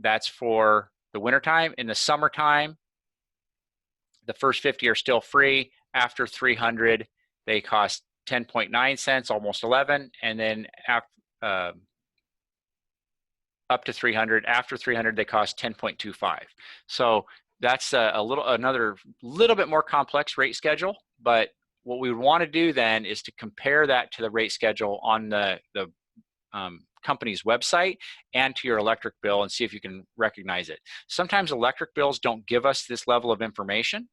That's for the wintertime. In the summertime, the first 50 are still free. After 300, they cost 10.9 cents, almost 11, and then up to 300. After 300, they cost 10.25. So that's another little bit more complex rate schedule. But what we would want to do then is to compare that to the rate schedule on the company's website and to your electric bill and see if you can recognize it. Sometimes electric bills don't give us this level of information,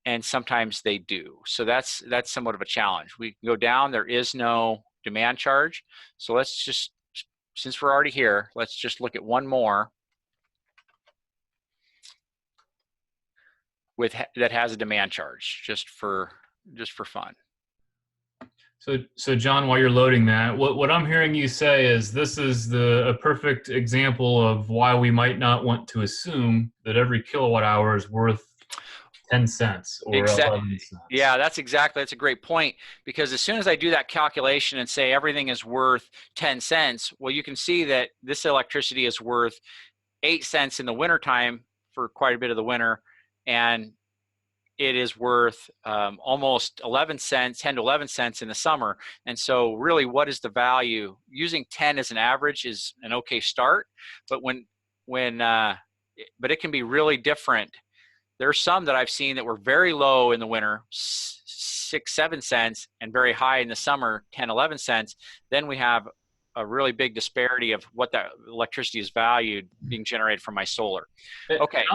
and sometimes they do. So that's somewhat of a challenge. We can go down. There is no demand charge. So let's just, since we're already here, let's just look at one more that has a demand charge, just for fun. So John, while you're loading that, what I'm hearing you say is this is a perfect example of why we might not want to assume that every kilowatt hour is worth 10 cents or 11 cents. Yeah, that's a great point, because as soon as I do that calculation and say everything is worth 10 cents, well, you can see that this electricity is worth 8 cents in the wintertime for quite a bit of the winter, and it is worth almost 11 cents, 10 to 11 cents in the summer. And so really, what is the value? Using 10 as an average is an okay start, but but it can be really different. There's some that I've seen that were very low in the winter, 6, 7 cents, and very high in the summer, 10, 11 cents. Then we have a really big disparity of what that electricity is valued being generated from my solar. Okay.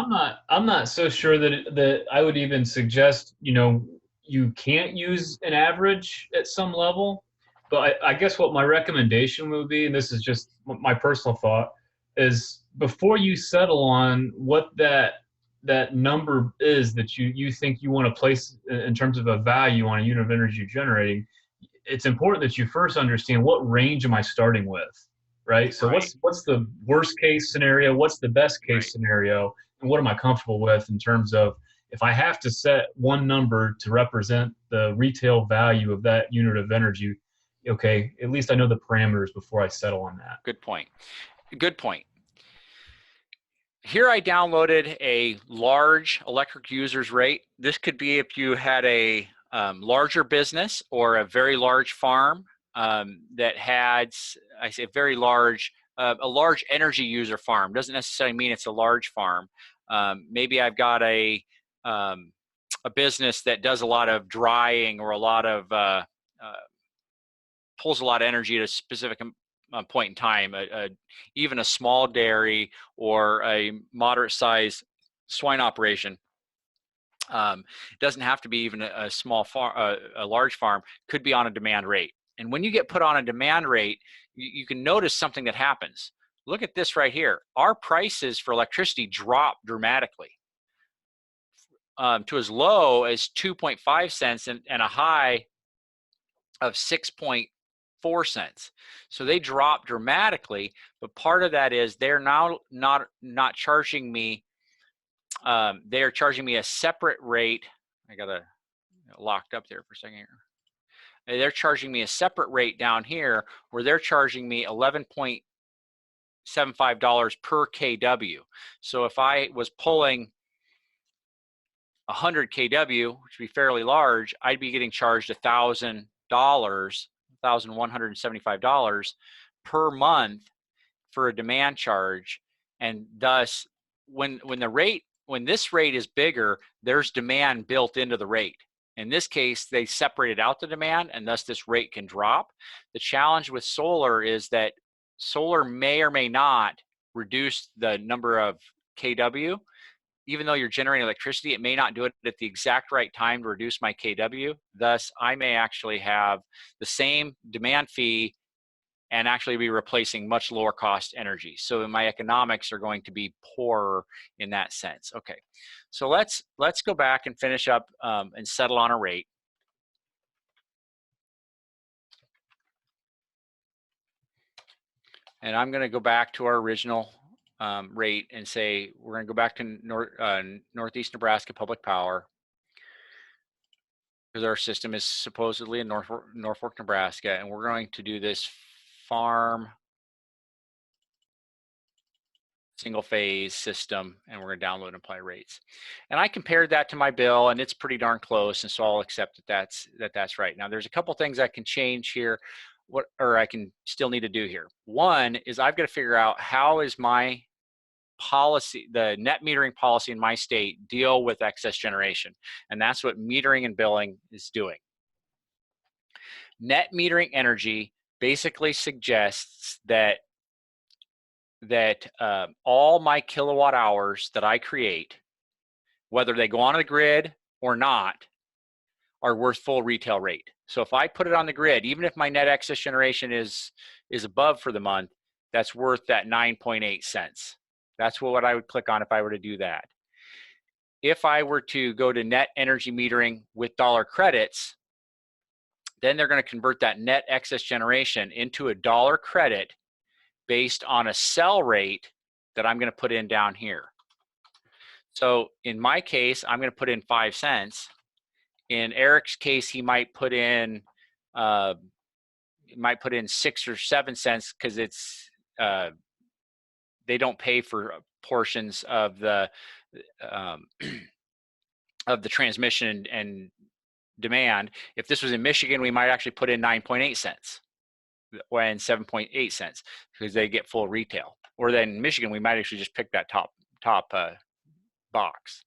I'm not so sure that I would even suggest, you can't use an average at some level, but I guess what my recommendation would be, and this is just my personal thought, is before you settle on what that number is that you think you want to place in terms of a value on a unit of energy generating, it's important that you first understand what range am I starting with, right? So what's the worst case scenario? What's the best case scenario? And what am I comfortable with in terms of if I have to set one number to represent the retail value of that unit of energy, okay, at least I know the parameters before I settle on that. Good point. Good point. Here I downloaded a large electric users rate. This could be if you had a larger business or a very large farm that had, I say very large, a large energy user farm. Doesn't necessarily mean it's a large farm. Maybe I've got a business that does a lot of drying or a lot of pulls a lot of energy at a specific point in time. Even a small dairy or a moderate size swine operation. It doesn't have to be even a small farm, a large farm could be on a demand rate. And when you get put on a demand rate, you can notice something that happens. Look at this right here. Our prices for electricity drop dramatically to as low as 2.5 cents and a high of 6.4 cents. So they drop dramatically, but part of that is they're now not charging me. They are charging me a separate rate. I got locked up there for a second here. They're charging me a separate rate down here where they're charging me $11.75 per kW. So if I was pulling 100 kW, which would be fairly large, I'd be getting charged $1,000, $1,175 per month for a demand charge, and thus when this rate is bigger, there's demand built into the rate. In this case, they separated out the demand, and thus this rate can drop. The challenge with solar is that solar may or may not reduce the number of kW. Even though you're generating electricity, it may not do it at the exact right time to reduce my kW. Thus, I may actually have the same demand fee and actually be replacing much lower cost energy. So my economics are going to be poorer in that sense. Okay, so let's go back and finish up and settle on a rate. And I'm going to go back to our original rate and say we're going to go back to Northeast Nebraska Public Power, because our system is supposedly in Norfolk, Nebraska, and we're going to do this farm single phase system, and we're going to download and apply rates. And I compared that to my bill, and it's pretty darn close, and so I'll accept that that's right. Now there's a couple things I can change here, or I can still need to do here. One is I've got to figure out how is my policy, the net metering policy in my state, deal with excess generation, and that's what metering and billing is doing. Net metering energy basically suggests that all my kilowatt hours that I create, whether they go onto the grid or not, are worth full retail rate. So if I put it on the grid, even if my net excess generation is above for the month, that's worth that 9.8 cents. That's what I would click on if I were to do that. If I were to go to net energy metering with dollar credits, then they're going to convert that net excess generation into a dollar credit based on a sell rate that I'm going to put in down here. So in my case, I'm going to put in 5 cents. In Eric's case, he might put in 6 or 7 cents, because it's they don't pay for portions of the transmission and demand. If this was in Michigan, we might actually put in 9.8 cents. And 7.8 cents, because they get full retail. Or then in Michigan, we might actually just pick that top box.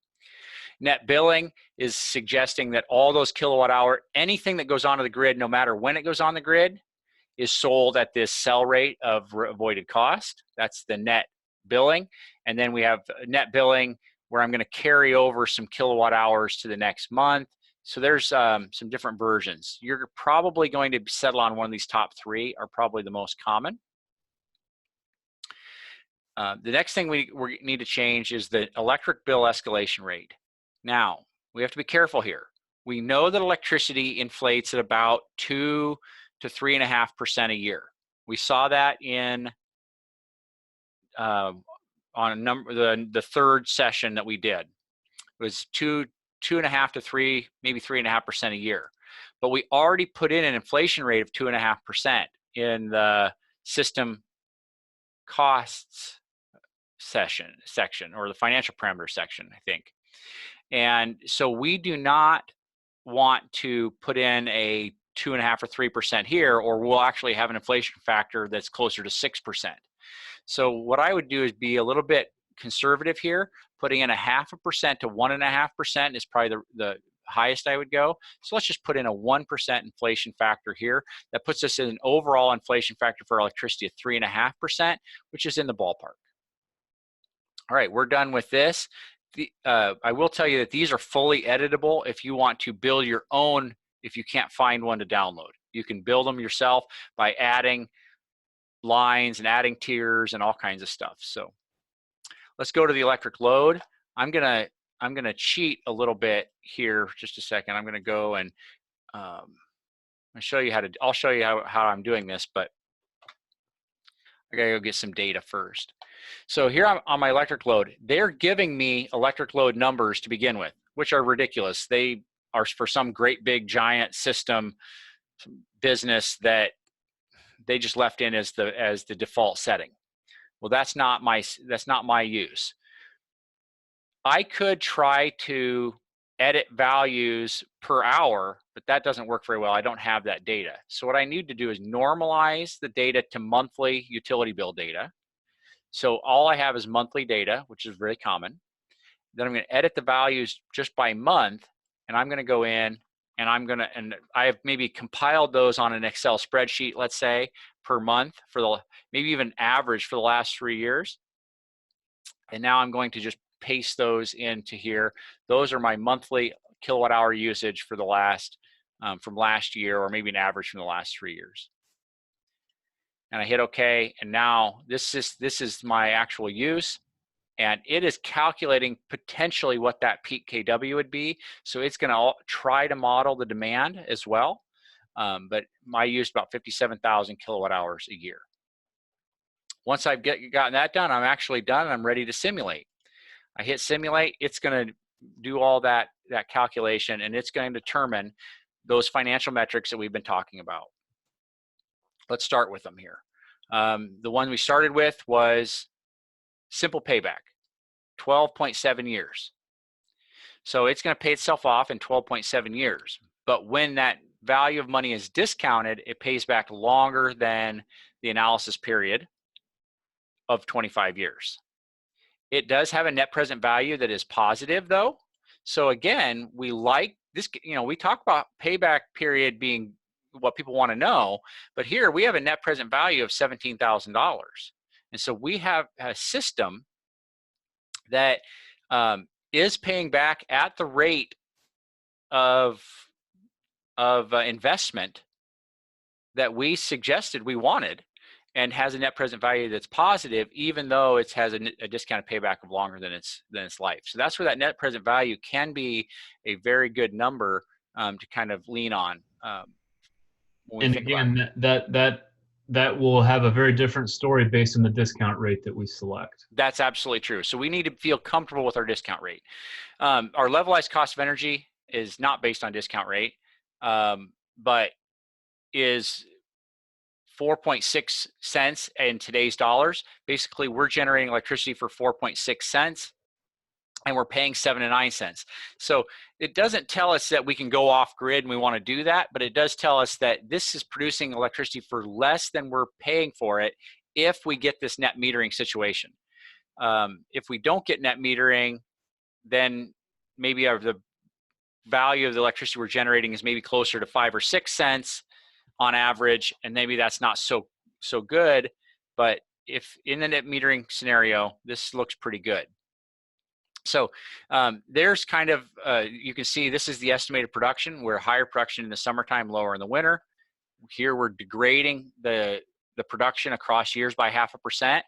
Net billing is suggesting that all those kilowatt hour, anything that goes onto the grid, no matter when it goes on the grid, is sold at this sell rate of avoided cost. That's the net billing. And then we have net billing where I'm going to carry over some kilowatt hours to the next month. So there's some different versions. You're probably going to settle on one of these top 3, are probably the most common. The next thing we need to change is the electric bill escalation rate. Now, we have to be careful here. We know that electricity inflates at about 2 to 3.5% a year. We saw that in on the third session that we did. It was 2.5 to 3, maybe 3.5% a year. But we already put in an inflation rate of 2.5% in the system costs section, or the financial parameter section, I think. And so we do not want to put in a 2.5 or 3% here, or we'll actually have an inflation factor that's closer to 6%. So what I would do is be a little bit conservative here. Putting in 0.5% to 1.5% is probably the highest I would go. So let's just put in a 1% inflation factor here. That puts us in an overall inflation factor for electricity of 3.5%, which is in the ballpark. All right, we're done with this. I will tell you that these are fully editable if you want to build your own, if you can't find one to download. You can build them yourself by adding lines and adding tiers and all kinds of stuff. So let's go to the electric load. I'm gonna cheat a little bit here. Just a second. I'm gonna go and I'll show you how I'm doing this, but I gotta go get some data first. So here I'm on my electric load. They're giving me electric load numbers to begin with, which are ridiculous. They are for some great big giant system business that they just left in as the default setting. Well, that's not my use. I could try to edit values per hour, but that doesn't work very well. I don't have that data. So what I need to do is normalize the data to monthly utility bill data. So all I have is monthly data, which is really common. Then I'm going to edit the values just by month, and I'm going to go in and I have maybe compiled those on an Excel spreadsheet, let's say, per month for the maybe even average for the last 3 years. And now I'm going to just paste those into here. Those are my monthly kilowatt hour usage for the last from last year, or maybe an average from the last 3 years. And I hit OK, and now this is my actual use. And it is calculating potentially what that peak KW would be. So it's going to try to model the demand as well. But I used about 57,000 kilowatt hours a year. Once I've gotten that done, I'm actually done and I'm ready to simulate. I hit simulate, it's going to do all that calculation, and it's going to determine those financial metrics that we've been talking about. Let's start with them here. The one we started with was simple payback. 12.7 years. So it's going to pay itself off in 12.7 years. But when that value of money is discounted, it pays back longer than the analysis period of 25 years. It does have a net present value that is positive, though. So again, we like this, we talk about payback period being what people want to know, but here we have a net present value of $17,000. And so we have a system that is paying back at the rate of investment that we suggested we wanted, and has a net present value that's positive, even though it has a discounted payback of longer than its life. So that's where that net present value can be a very good number to kind of lean on. And again, that will have a very different story based on the discount rate that we select. That's absolutely true. So we need to feel comfortable with our discount rate. Our levelized cost of energy is not based on discount rate, but is 4.6 cents in today's dollars. Basically, we're generating electricity for 4.6 cents, and we're paying 7 to 9 cents. So it doesn't tell us that we can go off grid and we want to do that, but it does tell us that this is producing electricity for less than we're paying for it if we get this net metering situation. If we don't get net metering, then maybe the value of the electricity we're generating is maybe closer to 5 or 6 cents on average, and maybe that's not so good. But if in the net metering scenario, this looks pretty good. So there's kind of, you can see this is the estimated production. We're higher production in the summertime, lower in the winter. Here we're degrading the production across years by 0.5%.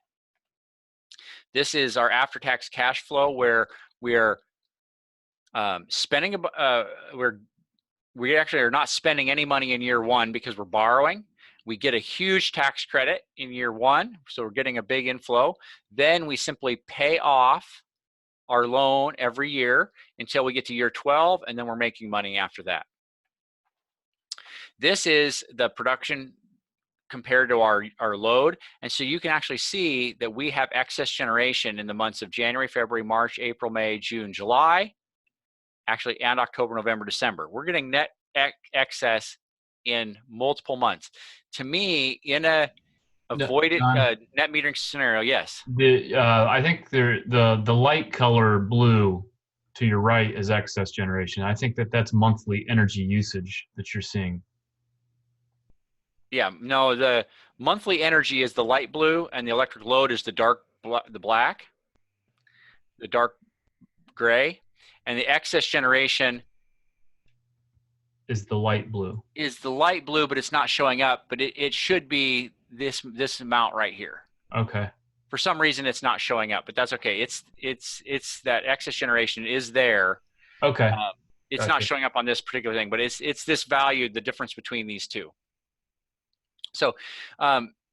This is our after-tax cash flow, where we're spending, we actually are not spending any money in year one because we're borrowing. We get a huge tax credit in year one, so we're getting a big inflow. Then we simply pay off our loan every year until we get to year 12, and then we're making money after that. This is the production compared to our load. And so you can actually see that we have excess generation in the months of January, February, March, April, May, June, July, actually, and October, November, December. We're getting net excess in multiple months. To me, in a avoided net metering scenario, yes. I think the light color blue to your right is excess generation. I think that's monthly energy usage that you're seeing. Yeah, no, the monthly energy is the light blue, and the electric load is the dark black, the dark gray, and the excess generation is the light blue. Is the light blue, but it's not showing up. But it should be this amount right here. Okay. For some reason, it's not showing up, but that's okay. It's that excess generation is there. Okay. It's not showing up on this particular thing, but it's this value, the difference between these two. So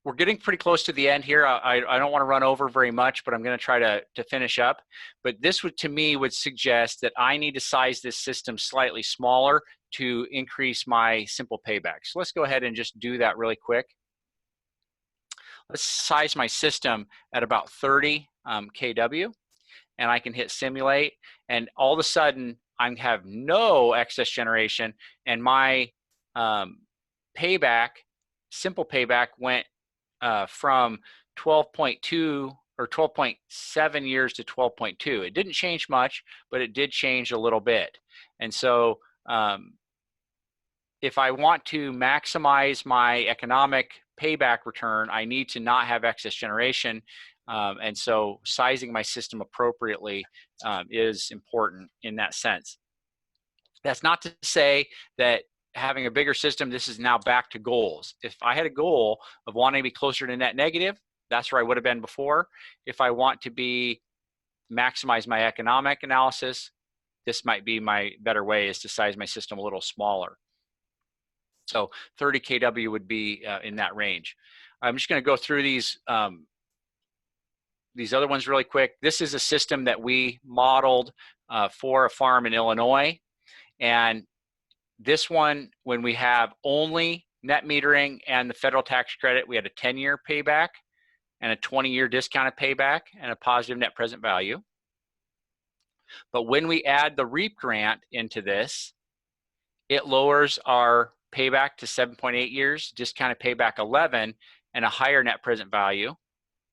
we're getting pretty close to the end here. I don't want to run over very much, but I'm going to try to finish up. But this would, to me, would suggest that I need to size this system slightly smaller to increase my simple payback. So let's go ahead and just do that really quick. Let's size my system at about 30 kW, and I can hit simulate, and all of a sudden I have no excess generation, and my payback, simple payback, went from 12.2 or 12.7 years to 12.2. It didn't change much, but it did change a little bit. And so if I want to maximize my economic payback return, I need to not have excess generation. And so sizing my system appropriately is important in that sense. That's not to say that having a bigger system, this is now back to goals. If I had a goal of wanting to be closer to net negative, that's where I would have been before. If I want to maximize my economic analysis, this might be my better way, is to size my system a little smaller. So 30 kW would be in that range. I'm just going to go through these other ones really quick. This is a system that we modeled for a farm in Illinois. And this one, when we have only net metering and the federal tax credit, we had a 10-year payback and a 20-year discounted payback and a positive net present value. But when we add the REAP grant into this, it lowers our payback to 7.8 years, discounted payback 11, and a higher net present value.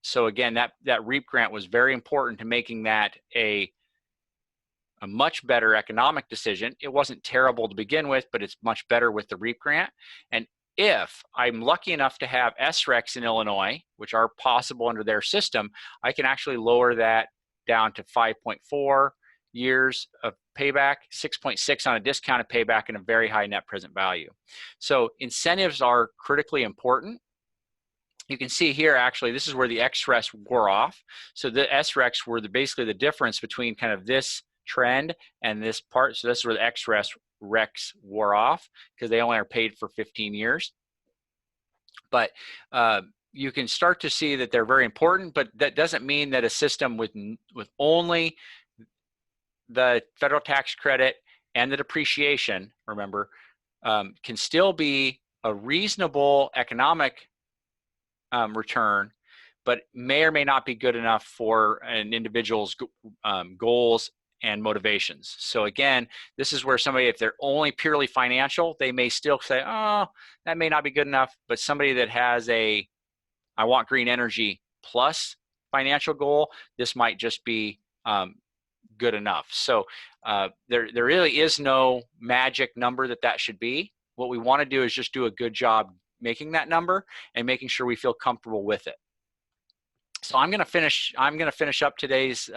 So again, that REAP grant was very important to making that a much better economic decision. It wasn't terrible to begin with, but it's much better with the REAP grant. And if I'm lucky enough to have SRECs in Illinois, which are possible under their system, I can actually lower that down to 5.4 years of payback, 6.6 on a discounted payback, and a very high net present value. So incentives are critically important. You can see here, actually, this is where the XRECs wore off. So the SRECs were basically the difference between kind of this trend and this part. So this is where the XRECs wore off, because they only are paid for 15 years. But you can start to see that they're very important, but that doesn't mean that a system with only the federal tax credit and the depreciation, remember, can still be a reasonable economic return, but may or may not be good enough for an individual's goals and motivations. So again, this is where somebody, if they're only purely financial, they may still say, oh, that may not be good enough. But somebody that has I want green energy plus financial goal, this might just be good enough. So there really is no magic number that should be. What we want to do is just do a good job making that number and making sure we feel comfortable with it. So I'm going to finish up today's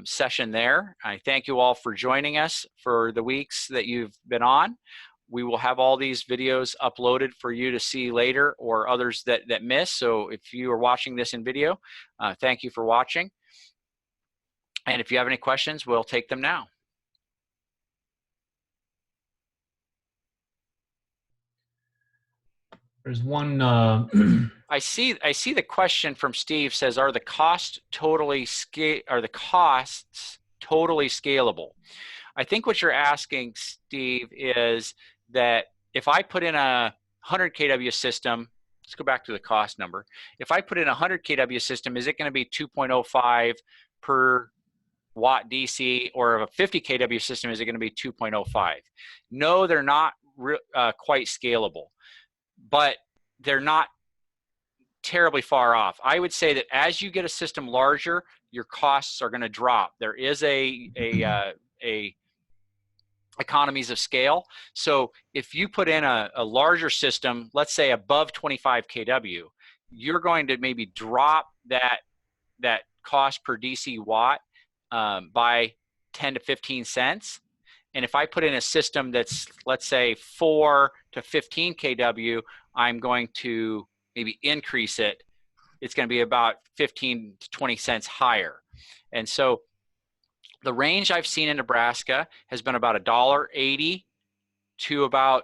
session there. I thank you all for joining us for the weeks that you've been on. We will have all these videos uploaded for you to see later, or others that miss. So if you are watching this in video, thank you for watching. And if you have any questions, we'll take them now. There's one. I see the question from Steve says, are the costs totally scalable? I think what you're asking, Steve, is that if I put in a 100 kW system, let's go back to the cost number. If I put in a 100 kW system, is it going to be 2.05 per watt DC, or a 50 kW system, is it going to be 2.05? No, they're not quite scalable, but they're not terribly far off. I would say that as you get a system larger, your costs are going to drop. There is a economies of scale. So if you put in a larger system, let's say above 25 kW, you're going to maybe drop that cost per DC watt by 10 to 15 cents. And if I put in a system that's, let's say, 4 to 15 kW, I'm going to maybe increase it. It's going to be about 15 to 20 cents higher. And so the range I've seen in Nebraska has been about $1.80 to about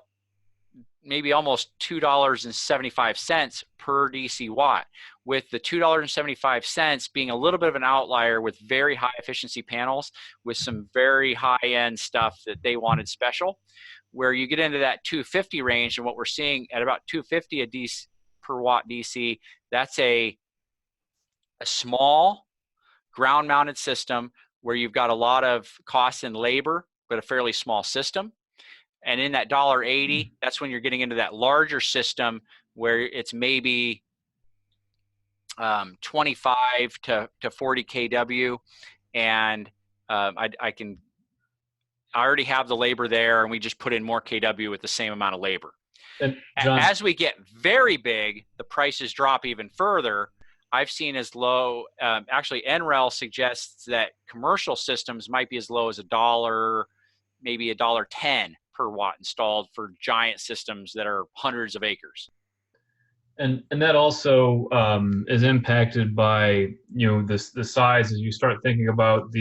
maybe almost $2.75 per DC watt, with the $2.75 being a little bit of an outlier with very high efficiency panels with some very high-end stuff that they wanted special. Where you get into that 250 range, and what we're seeing at about 250 a DC per watt DC, that's a small ground-mounted system where you've got a lot of costs in labor, but a fairly small system. And in that $1.80, that's when you're getting into that larger system where it's maybe 25 to 40 kW, and I already have the labor there, and we just put in more kW with the same amount of labor. And John, as we get very big, the prices drop even further. I've seen as low, actually NREL suggests that commercial systems might be as low as $1, maybe $1.10 per watt installed for giant systems that are hundreds of acres. and that also is impacted by the size as you start thinking about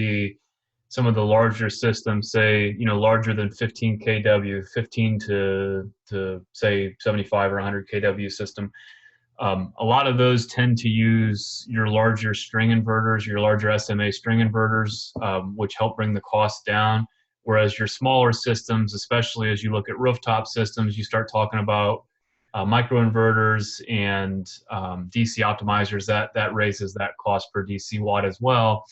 some of the larger systems, say larger than 15 kW, 15 to say 75 or 100 kW system. A lot of those tend to use your larger string inverters, your larger SMA string inverters, which help bring the cost down. Whereas your smaller systems, especially as you look at rooftop systems, you start talking about microinverters and DC optimizers. That raises that cost per DC watt as well.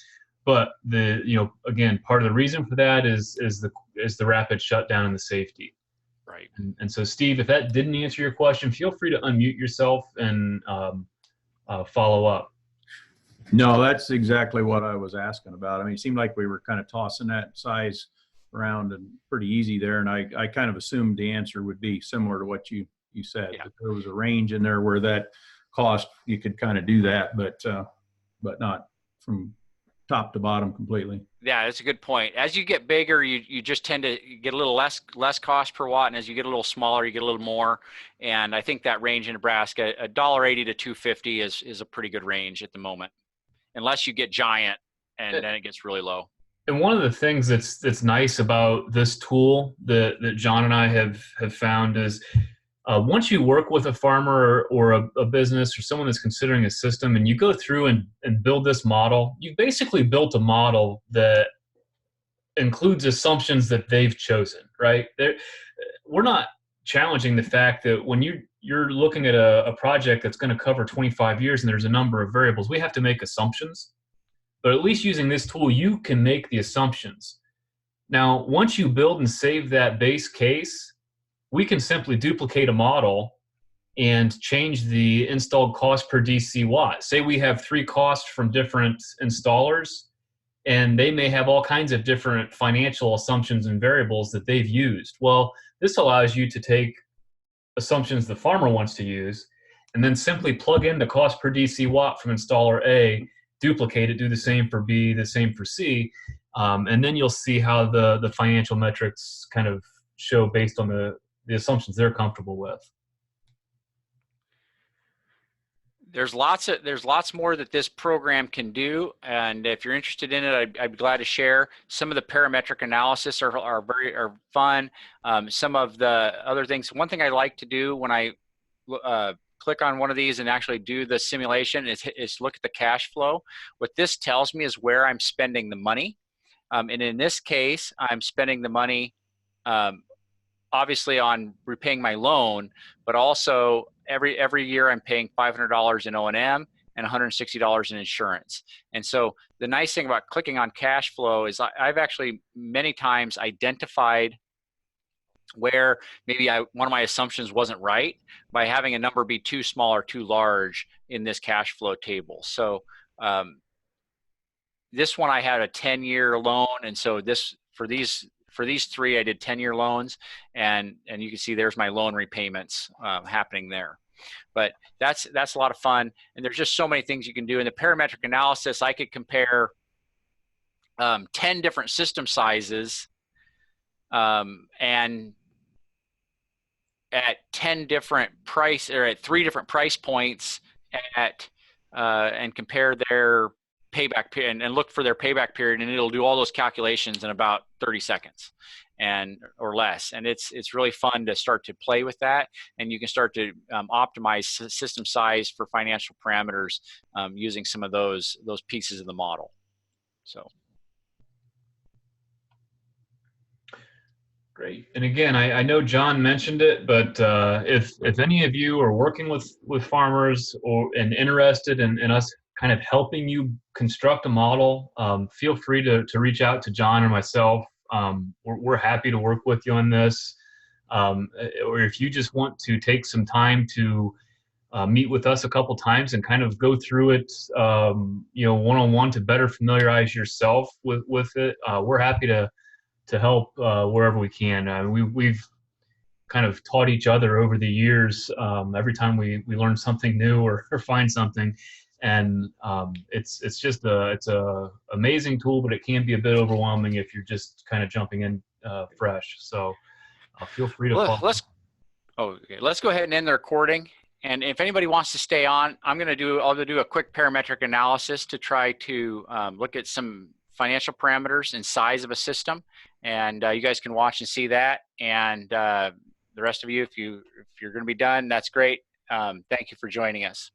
But again, part of the reason for that is the rapid shutdown and the safety. Right. And so, Steve, if that didn't answer your question, feel free to unmute yourself and follow up. No, that's exactly what I was asking about. I mean, it seemed like we were kind of tossing that size around and pretty easy there. And I kind of assumed the answer would be similar to what you said, that there was a range in there where that cost, you could kind of do that, but not from top to bottom completely. Yeah, that's a good point. As you get bigger, you just tend to get a little less cost per watt, and as you get a little smaller, you get a little more. And I think that range in Nebraska, $1.80 to $2.50 is a pretty good range at the moment, unless you get giant, and then it gets really low. And one of the things that's nice about this tool that John and I have found is once you work with a farmer or a business or someone that's considering a system, and you go through and build this model, you've basically built a model that includes assumptions that they've chosen, right? We're not challenging the fact that when you're looking at a project that's going to cover 25 years and there's a number of variables, we have to make assumptions. But at least using this tool, you can make the assumptions. Now, once you build and save that base case, we can simply duplicate a model and change the installed cost per DC watt. Say we have 3 costs from different installers, and they may have all kinds of different financial assumptions and variables that they've used. Well, this allows you to take assumptions the farmer wants to use and then simply plug in the cost per DC watt from installer A, duplicate it, do the same for B, the same for C, and then you'll see how the financial metrics kind of show based on the assumptions they're comfortable with. There's lots more that this program can do, and if you're interested in it, I'd be glad to share. Some of the parametric analysis are fun. Some of the other things. One thing I like to do when I click on one of these and actually do the simulation is look at the cash flow. What this tells me is where I'm spending the money, and in this case, I'm spending the money obviously on repaying my loan, but also every year I'm paying $500 in O&M and $160 in insurance. And so the nice thing about clicking on cash flow is I've actually many times identified where maybe one of my assumptions wasn't right by having a number be too small or too large in this cash flow table. So this one I had a 10-year loan, and so for these 3, I did 10-year loans, and you can see there's my loan repayments happening there. But that's a lot of fun, and there's just so many things you can do. In the parametric analysis, I could compare 10 different system sizes and at 10 different price, or at 3 different price points and compare their payback period and look for their payback period, and it'll do all those calculations in about 30 seconds or less. And it's really fun to start to play with that, and you can start to optimize system size for financial parameters using some of those pieces of the model. So great. And again, I know John mentioned it, but if any of you are working with farmers and interested in us kind of helping you construct a model, feel free to reach out to John or myself. We're happy to work with you on this. Or if you just want to take some time to meet with us a couple times and kind of go through it, one-on-one to better familiarize yourself with it. We're happy to help wherever we can. We've kind of taught each other over the years. Every time we learn something new or find something, and it's just it's a amazing tool, but it can be a bit overwhelming if you're just kind of jumping in fresh. So feel free to follow. Let's go ahead and end the recording. And if anybody wants to stay on, I'll do a quick parametric analysis to try to look at some financial parameters and size of a system. And you guys can watch and see that. And the rest of you, if you're going to be done, that's great. Thank you for joining us.